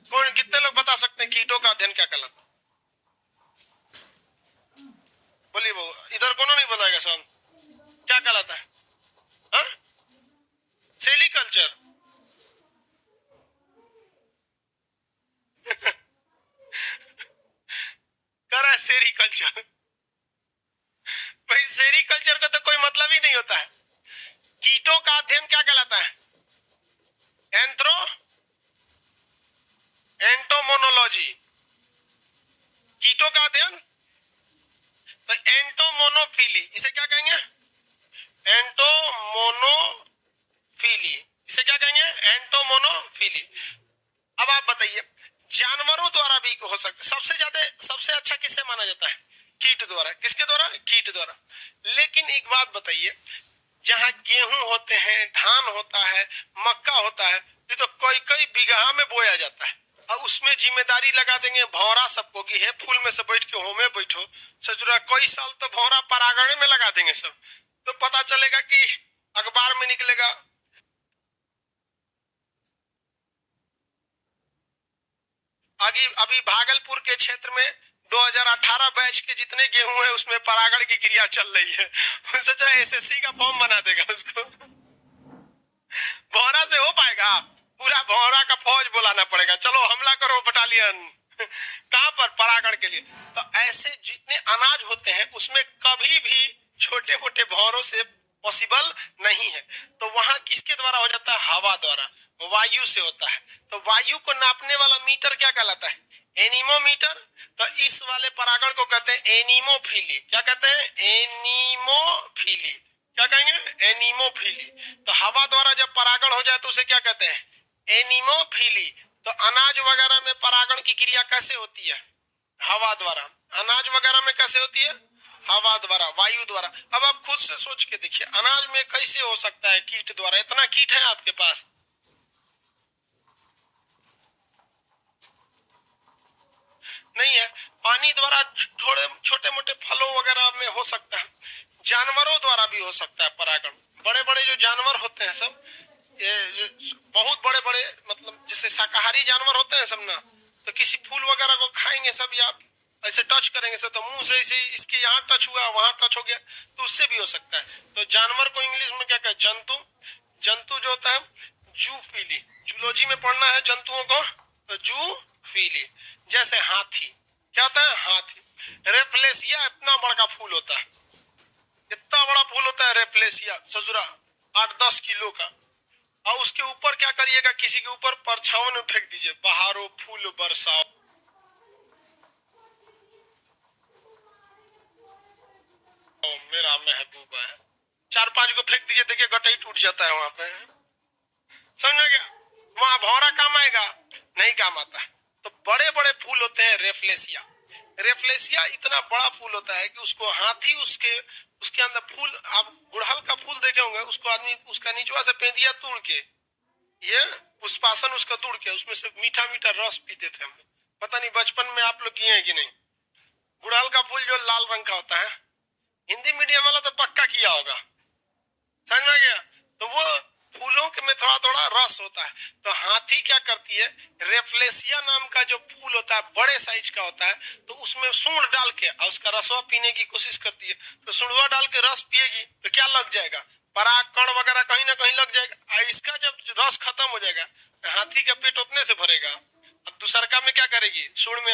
कौन, कितने लोग बता सकते हैं कीटों का अध्ययन क्या कहलाता है? बोलिए वो, इधर कौन नहीं बताएगा सब क्या कहलाता है? हाँ? सेलिकल्चर। कर है सेरिकल्चर। भाई सेरिकल्चर का तो कोई मतलब ही नहीं होता है। कीटों का अध्ययन क्या कहलाता है? एंटोमोनोलॉजी। कीटों का अध्ययन। तो एंटोमोनोफिली इसे क्या कहेंगे? एंटोमोनोफिली इसे क्या कहेंगे? एंटोमोनोफिली। अब आप बताइए जानवरों द्वारा भी हो सकता है। सबसे अच्छा किससे माना जाता है? कीट द्वारा। किसके द्वारा? कीट द्वारा। लेकिन एक बात बताइए, जहां गेहूं होते हैं, धान होता है, मक्का होता है, ये तो कई कई बीघा में बोया जाता है, और उसमें जिम्मेदारी लगा देंगे भौरा सबको कि हे फूल में से बैठ के होमे बैठो, सचुरा कई साल तो भौरा परागण में लगा देंगे सब, तो पता चलेगा कि अखबार में निकलेगा। अभी भागलपुर के क्षेत्र में 2018 बैच के जितने गेहूं है उसमें परागण की क्रिया चल रही है। सोचा एसएससी का फॉर्म बना देगा उसको। भौरा से हो पाएगा? पूरा भौरा का फौज बुलाना पड़ेगा, चलो हमला करो बटालियन। कहां पर? परागण के लिए। तो ऐसे जितने अनाज होते हैं उसमें कभी भी छोटे मोटे भौरों से पॉसिबल नहीं है। तो वहां किसके द्वारा हो जाता है? हवा द्वारा, वायु से होता है। तो वायु को नापने वाला मीटर क्या कहलाता है? एनीमोमीटर। तो इस वाले परागण को कहते हैं एनीमोफिली। क्या कहते हैं? एनीमोफिली। क्या कहेंगे? एनीमोफिली। तो हवा द्वारा जब परागण हो जाए तो उसे क्या कहते हैं? एनीमोफिली। तो अनाज वगैरह में परागण की क्रिया कैसे होती है? हवा द्वारा। अनाज वगैरह में कैसे होती है? हवा द्वारा, वायु द्वारा। अब आप खुद से सोच के देखिए अनाज में कैसे हो सकता है कीट द्वारा? इतना कीट है आपके पास? नहीं है। पानी द्वारा थोड़े छोटे मोटे फलों वगैरह में हो सकता है। जानवरों द्वारा भी हो सकता है परागण। बड़े बड़े जो जानवर होते हैं सब, ये बहुत बड़े बड़े, मतलब जैसे शाकाहारी जानवर होते हैं सब ना, तो किसी फूल वगैरह को खाएंगे सब, या ऐसे टच करेंगे सब, तो मुंह से ऐसे इसके यहाँ टच हुआ वहां टच हो गया, तो उससे भी हो सकता है। तो जानवर को इंग्लिश में क्या कहते हैं? जंतु। जंतु जो होता है जूफिली। जूलॉजी में पढ़ना है जंतुओं को, तो जूफिली। जैसे हाथी, क्या होता है? हाथी। रेफ्लेसिया इतना बड़ा फूल होता है, इतना बड़ा फूल होता है रेफ्लेसिया, सजुरा 8-10 किलो का। और उसके ऊपर क्या करिएगा? किसी के ऊपर परछावन में फेंक दीजिए, बहारो फूल बरसाओ, मेरा महबूबा है। 4-5 को फेंक दीजिए, देखिए गटई टूट जाता है वहां पे। समझ में गया? वहां भौरा काम आएगा? नहीं काम आता। तो बड़े बड़े फूल होते हैं रेफ्लेसिया। रेफ्लेसिया इतना बड़ा फूल होता है कि उसको हाथी उसके उसके अंदर फूल, आप गुड़हल का फूल देखे होंगे, उसको आदमी उसका निचवा से पेंदिया तोड़ के, ये पुष्पासन उसका तोड़ के उसमें से मीठा मीठा रस पीते थे हम। पता नहीं बचपन में आप लोग किए हैं कि नहीं? गुड़हल का फूल जो लाल रंग का होता है, हिंदी मीडियम वाला तो पक्का किया होगा। समझ में गया? तो वो फूलों के में थोड़ा थोड़ा रस होता है। तो हाथी क्या करती है? रेफ्लेसिया नाम का जो फूल होता है, बड़े साइज का होता है, तो उसमें सूंड डाल के और उसका रसवा पीने की कोशिश करती है। तो सूंडवा डाल के रस पिएगी तो क्या लग जाएगा? पराग कण वगैरह कहीं ना कहीं लग जाएगा। इसका जब रस खत्म हो जाएगा, हाथी का पेट उतने से भरेगा। अब दूसरका में क्या करेगी? सूंड में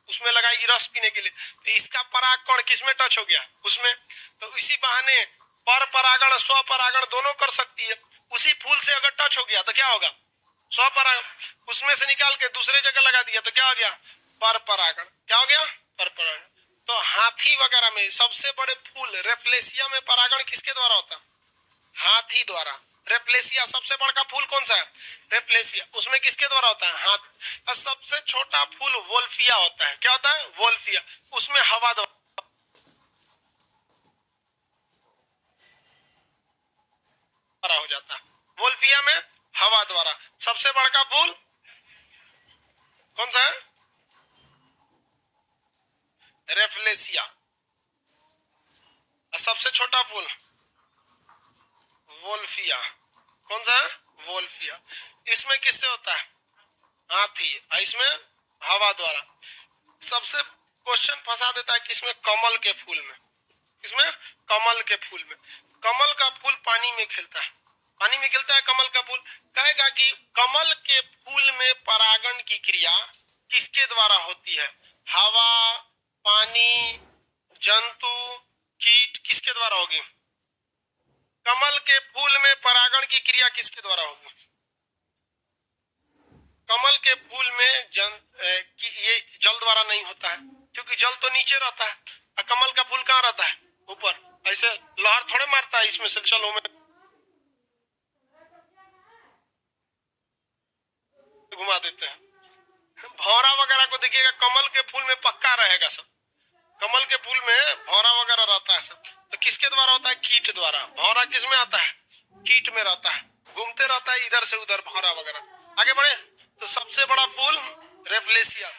उसमें लगाएगी रस पीने के लिए। तो इसका पराग कण किसमें टच हो गया? उसमें। तो इसी बहाने पर परागण स्व परागण दोनों कर सकती है। उसी फूल से अगर टच हो गया तो क्या होगा? स्व परागण। उसमें से निकाल के दूसरे जगह लगा दिया तो क्या हो गया? पर परागण। क्या हो गया? पर परागण। तो हाथी वगैरह में सबसे बड़े फूल रेफ्लेसिया में परागण किसके द्वारा होता? हाथी द्वारा। रेफ्लेसिया सबसे बड़ा फूल कौन सा है? रेफ्लेसिया। उसमें किसके द्वारा होता है? हाथ। और सबसे छोटा फूल वोल्फिया होता है। क्या होता है? वोल्फिया। उसमें हवा द्वारा हो जाता है। वोल्फिया में हवा द्वारा। सबसे बड़ा फूल कौन सा है? रेफ्लेसिया। और सबसे छोटा फूल वोल्फिया। कौन सा है? वोल्फिया। इसमें किससे होता है? हाथी। इसमें हवा द्वारा। सबसे क्वेश्चन फंसा देता है किसमें? कमल के फूल में। किसमें? कमल के फूल में। कमल का फूल पानी में खिलता है। पानी में खिलता है कमल का फूल। कहेगा कि कमल के फूल में परागण की क्रिया किसके द्वारा होती है? हवा, पानी, जंतु, कीट, किसके द्वारा होगी? कमल के फूल में परागण की क्रिया किसके द्वारा होगी? कमल के फूल में ये जल द्वारा नहीं होता है, क्योंकि जल तो नीचे रहता है और कमल का फूल कहाँ रहता है? ऊपर। ऐसे लहर थोड़े मारता है इसमें से, चलो में घुमा देते हैं। भौरा वगैरह को देखिएगा, कमल के फूल में पक्का रहेगा सब। कमल के फूल में भौरा वगैरह रहता है सब। तो किसके द्वारा होता है? कीट द्वारा। भौरा किस में आता है? कीट में रहता है, घूमते रहता है इधर से उधर भौरा वगैरह। आगे बढ़े तो सबसे बड़ा फूल रेफ्लेसिया,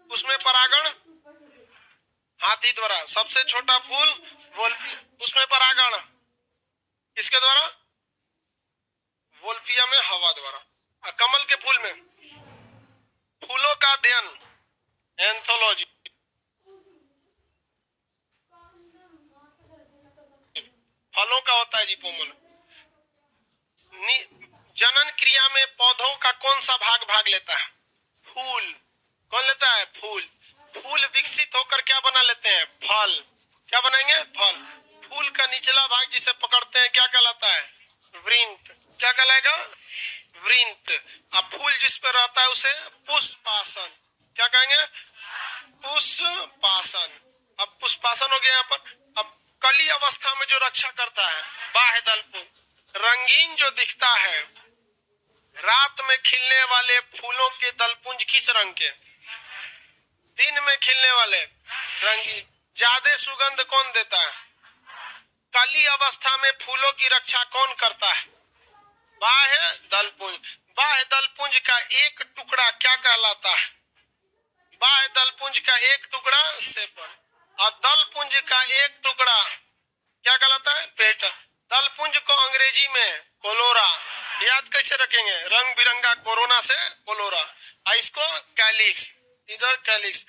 उसमें परागण हाथी हाथी द्वारा। सबसे छोटा फूल वोल्फिया, उसमें परागण किसके द्वारा? वोल्फिया में हवा द्वारा। कमल के फूल में फूलों का अध्ययन एंथोलॉजी, फलों का होता है जी पोमल। जनन क्रिया में पौधों का कौन सा भाग लेता है? फूल। कौन लेता है? फूल। फूल विकसित होकर क्या बना लेते हैं? फल। क्या बनाएंगे? फल। फूल का निचला भाग जिसे पकड़ते हैं क्या कहलाता है? वृंत। क्या कहलाएगा? वृंत। अब फूल जिस पर रहता है उसे पुष्पासन। क्या कहेंगे? पुष्पासन। अब पुष्पासन हो गया यहाँ पर। अब कली अवस्था में जो रक्षा करता है बाह्य दलपुंज। रंगीन जो दिखता है, रात में खिलने वाले फूलों के दलपुंज किस रंग के? दिन में खिलने वाले रंगीन। ज्यादा सुगंध कौन देता है? कली अवस्था में फूलों की रक्षा कौन करता है? बाह्य दलपुंज। बाह्य दलपुंज का एक टुकड़ा क्या कहलाता है? बाह्य दलपुंज का एक टुकड़ा सेपल, और दलपुंज का एक टुकड़ा क्या कहलाता है? पेटल। दलपुंज को अंग्रेजी में कोलोरा। याद कैसे रखेंगे? रंग बिरंगा कोरोना से कोलोरा। और इसको कैलिक्स, इधर कैलिक्स।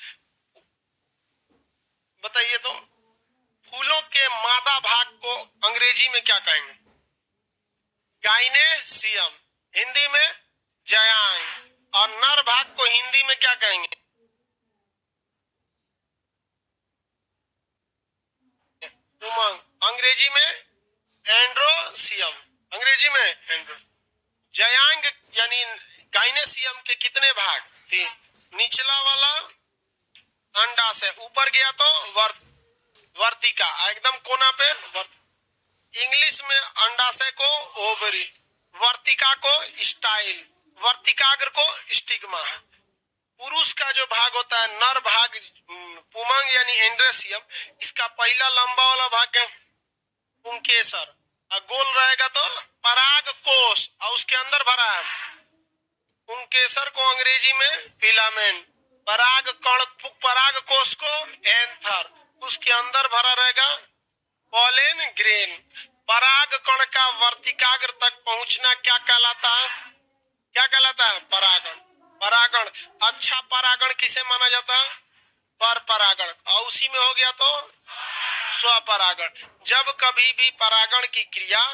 बताइए तो फूलों के मादा भाग को अंग्रेजी में क्या कहेंगे? गाइनेसियम, हिंदी में जयांग। और नर भाग को हिंदी में क्या कहेंगे? उमंग। अंग्रेजी में एंड्रोसियम। अंग्रेजी में एंड्रो। जयांग यानी गाइनेसियम के कितने भाग? 3। निचला वाला अंडाशय, ऊपर गया तो वर्तिका, एकदम कोना पे इंग्लिश में अंडाशय को ओवरी, वर्तिका को स्टाइल, वर्तिकाग्र को स्टिग्मा। पुरुष का जो भाग होता है नर भाग पुमंग यानी एंड्रोसियम, इसका पहला लंबा वाला भाग है पुंकेसर, और गोल रहेगा तो पराग कोष, और उसके अंदर भरा है पुंकेसर को अंग्रेजी में फिलामेंट। पराग कण, पराग कोष को एंथर, उसके अंदर भरा रहेगा पॉलन ग्रेन। पराग कण का वर्तिकाग्र तक पहुंचना क्या कहलाता है? क्या कहलाता है? परागण। परागण। अच्छा परागण किसे माना जाता है? पर परागण। और उसी में हो गया तो स्वपरागण। जब कभी भी परागण की क्रिया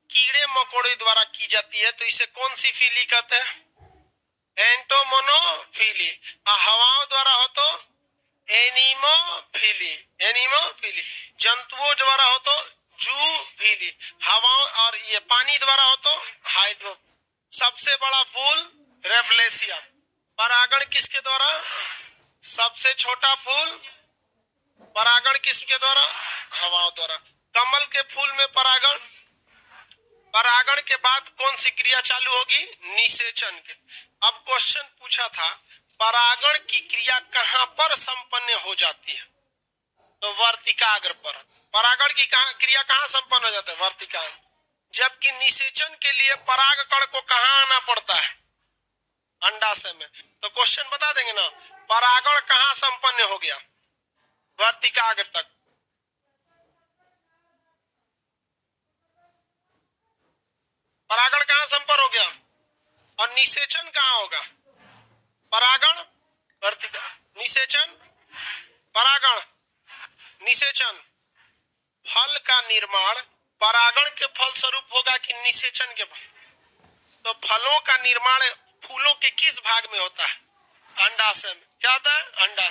कीड़े मकोड़े द्वारा की जाती है तो इसे कौन सी फीली कहते हैं? एंटोमोनोफिली। हवाओं द्वारा हो तो एनिमोफिली। एनिमोफिली। जंतुओं द्वारा हो तो जूफिली। हवाओं और ये पानी द्वारा हो तो हाइड्रो। सबसे बड़ा फूल रेवलेशिया। परागण किसके द्वारा? सबसे छोटा फूल परागण किसके द्वारा? हवाओं द्वारा। कमल के फूल में परागण, परागण के बाद कौन सी क्रिया चालू होगी? निषेचन के। अब क्वेश्चन पूछा था परागण की क्रिया कहां पर संपन्न हो जाती है? तो वर्तिकाग्र पर। परागण की क्रिया कहां संपन्न हो जाता है? वर्तिकाग्र। जबकि निषेचन के लिए पराग कण को कहां आना पड़ता है? अंडाशय में। तो क्वेश्चन बता देंगे ना, परागण कहां संपन्न हो गया? वर्तिकाग्र तक। परागण कहां संपन्न हो गया? और निषेचन कहां होगा? परागण वर्तिका, निषेचन परागण, निषेचन। फल का निर्माण परागण के फल स्वरूप होगा कि निषेचन के फल? तो फलों का निर्माण फूलों के किस भाग में होता है? अंडाशय में। क्या होता है? अंडा।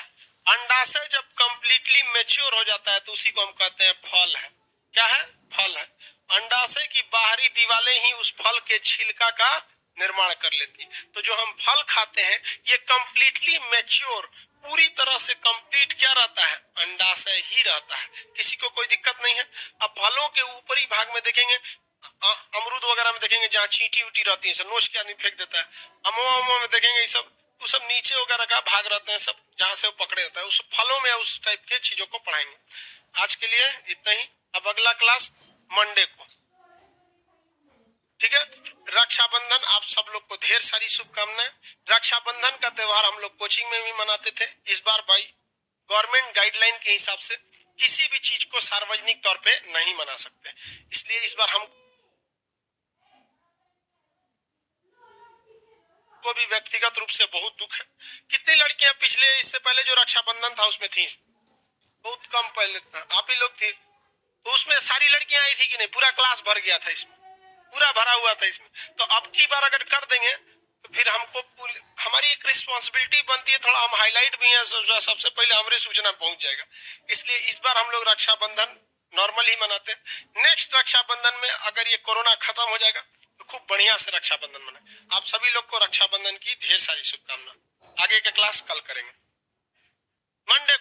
अंडाशय जब कंप्लीटली मैच्योर हो जाता है तो उसी को हम कहते हैं फल है। क्या है? फल है। अंडाशय की बाहरी दीवारें ही उस फल के छिलका का निर्माण कर लेती है। तो जो हम फल खाते हैं ये कंप्लीटली मैच्योर, पूरी तरह से कंप्लीट क्या रहता है? अंडाशय ही रहता है। किसी को कोई दिक्कत नहीं है। अब फलों के ऊपरी भाग में देखेंगे, अमरूद वगैरह में देखेंगे जहाँ चींटी उटी रहती है, नोच के आदमी फेंक देता है। अमवा में देखेंगे ये सब, वो सब नीचे वगैरह का भाग रहते हैं सब, जहाँ से वो पकड़े रहता है। उस फलों में उस टाइप के चीजों को पढ़ाएंगे। आज के लिए इतना ही। अब अगला क्लास मंडे को, ठीक है। रक्षाबंधन आप सब लोग को ढेर सारी शुभकामनाएं। रक्षाबंधन का त्योहार हम लोग कोचिंग में भी मनाते थे, इस बार भाई गवर्नमेंट गाइडलाइन के हिसाब से किसी भी चीज को सार्वजनिक तौर पे नहीं मना सकते। इसलिए इस बार हम को भी व्यक्तिगत रूप से बहुत दुख है। कितनी लड़कियां पिछले इससे पहले जो रक्षाबंधन था उसमें थी, बहुत कम पहले था, आप ही लोग थे, तो उसमें सारी लड़कियां आई थी कि नहीं? पूरा क्लास भर गया था, इसमें पूरा भरा हुआ था इसमें। तो अब की बार अगर कर देंगे तो फिर हमको हमारी एक रिस्पॉन्सिबिलिटी बनती है, थोड़ा हम हाईलाइट भी हैं, सबसे पहले हमारे सूचना पहुंच जाएगा। इसलिए इस बार हम लोग रक्षाबंधन नॉर्मल ही मनाते हैं। नेक्स्ट रक्षाबंधन में अगर ये कोरोना खत्म हो जाएगा तो खूब बढ़िया से रक्षाबंधन मनाए। आप सभी लोग को रक्षाबंधन की ढेर सारी शुभकामना। आगे का क्लास कल करेंगे, मंडे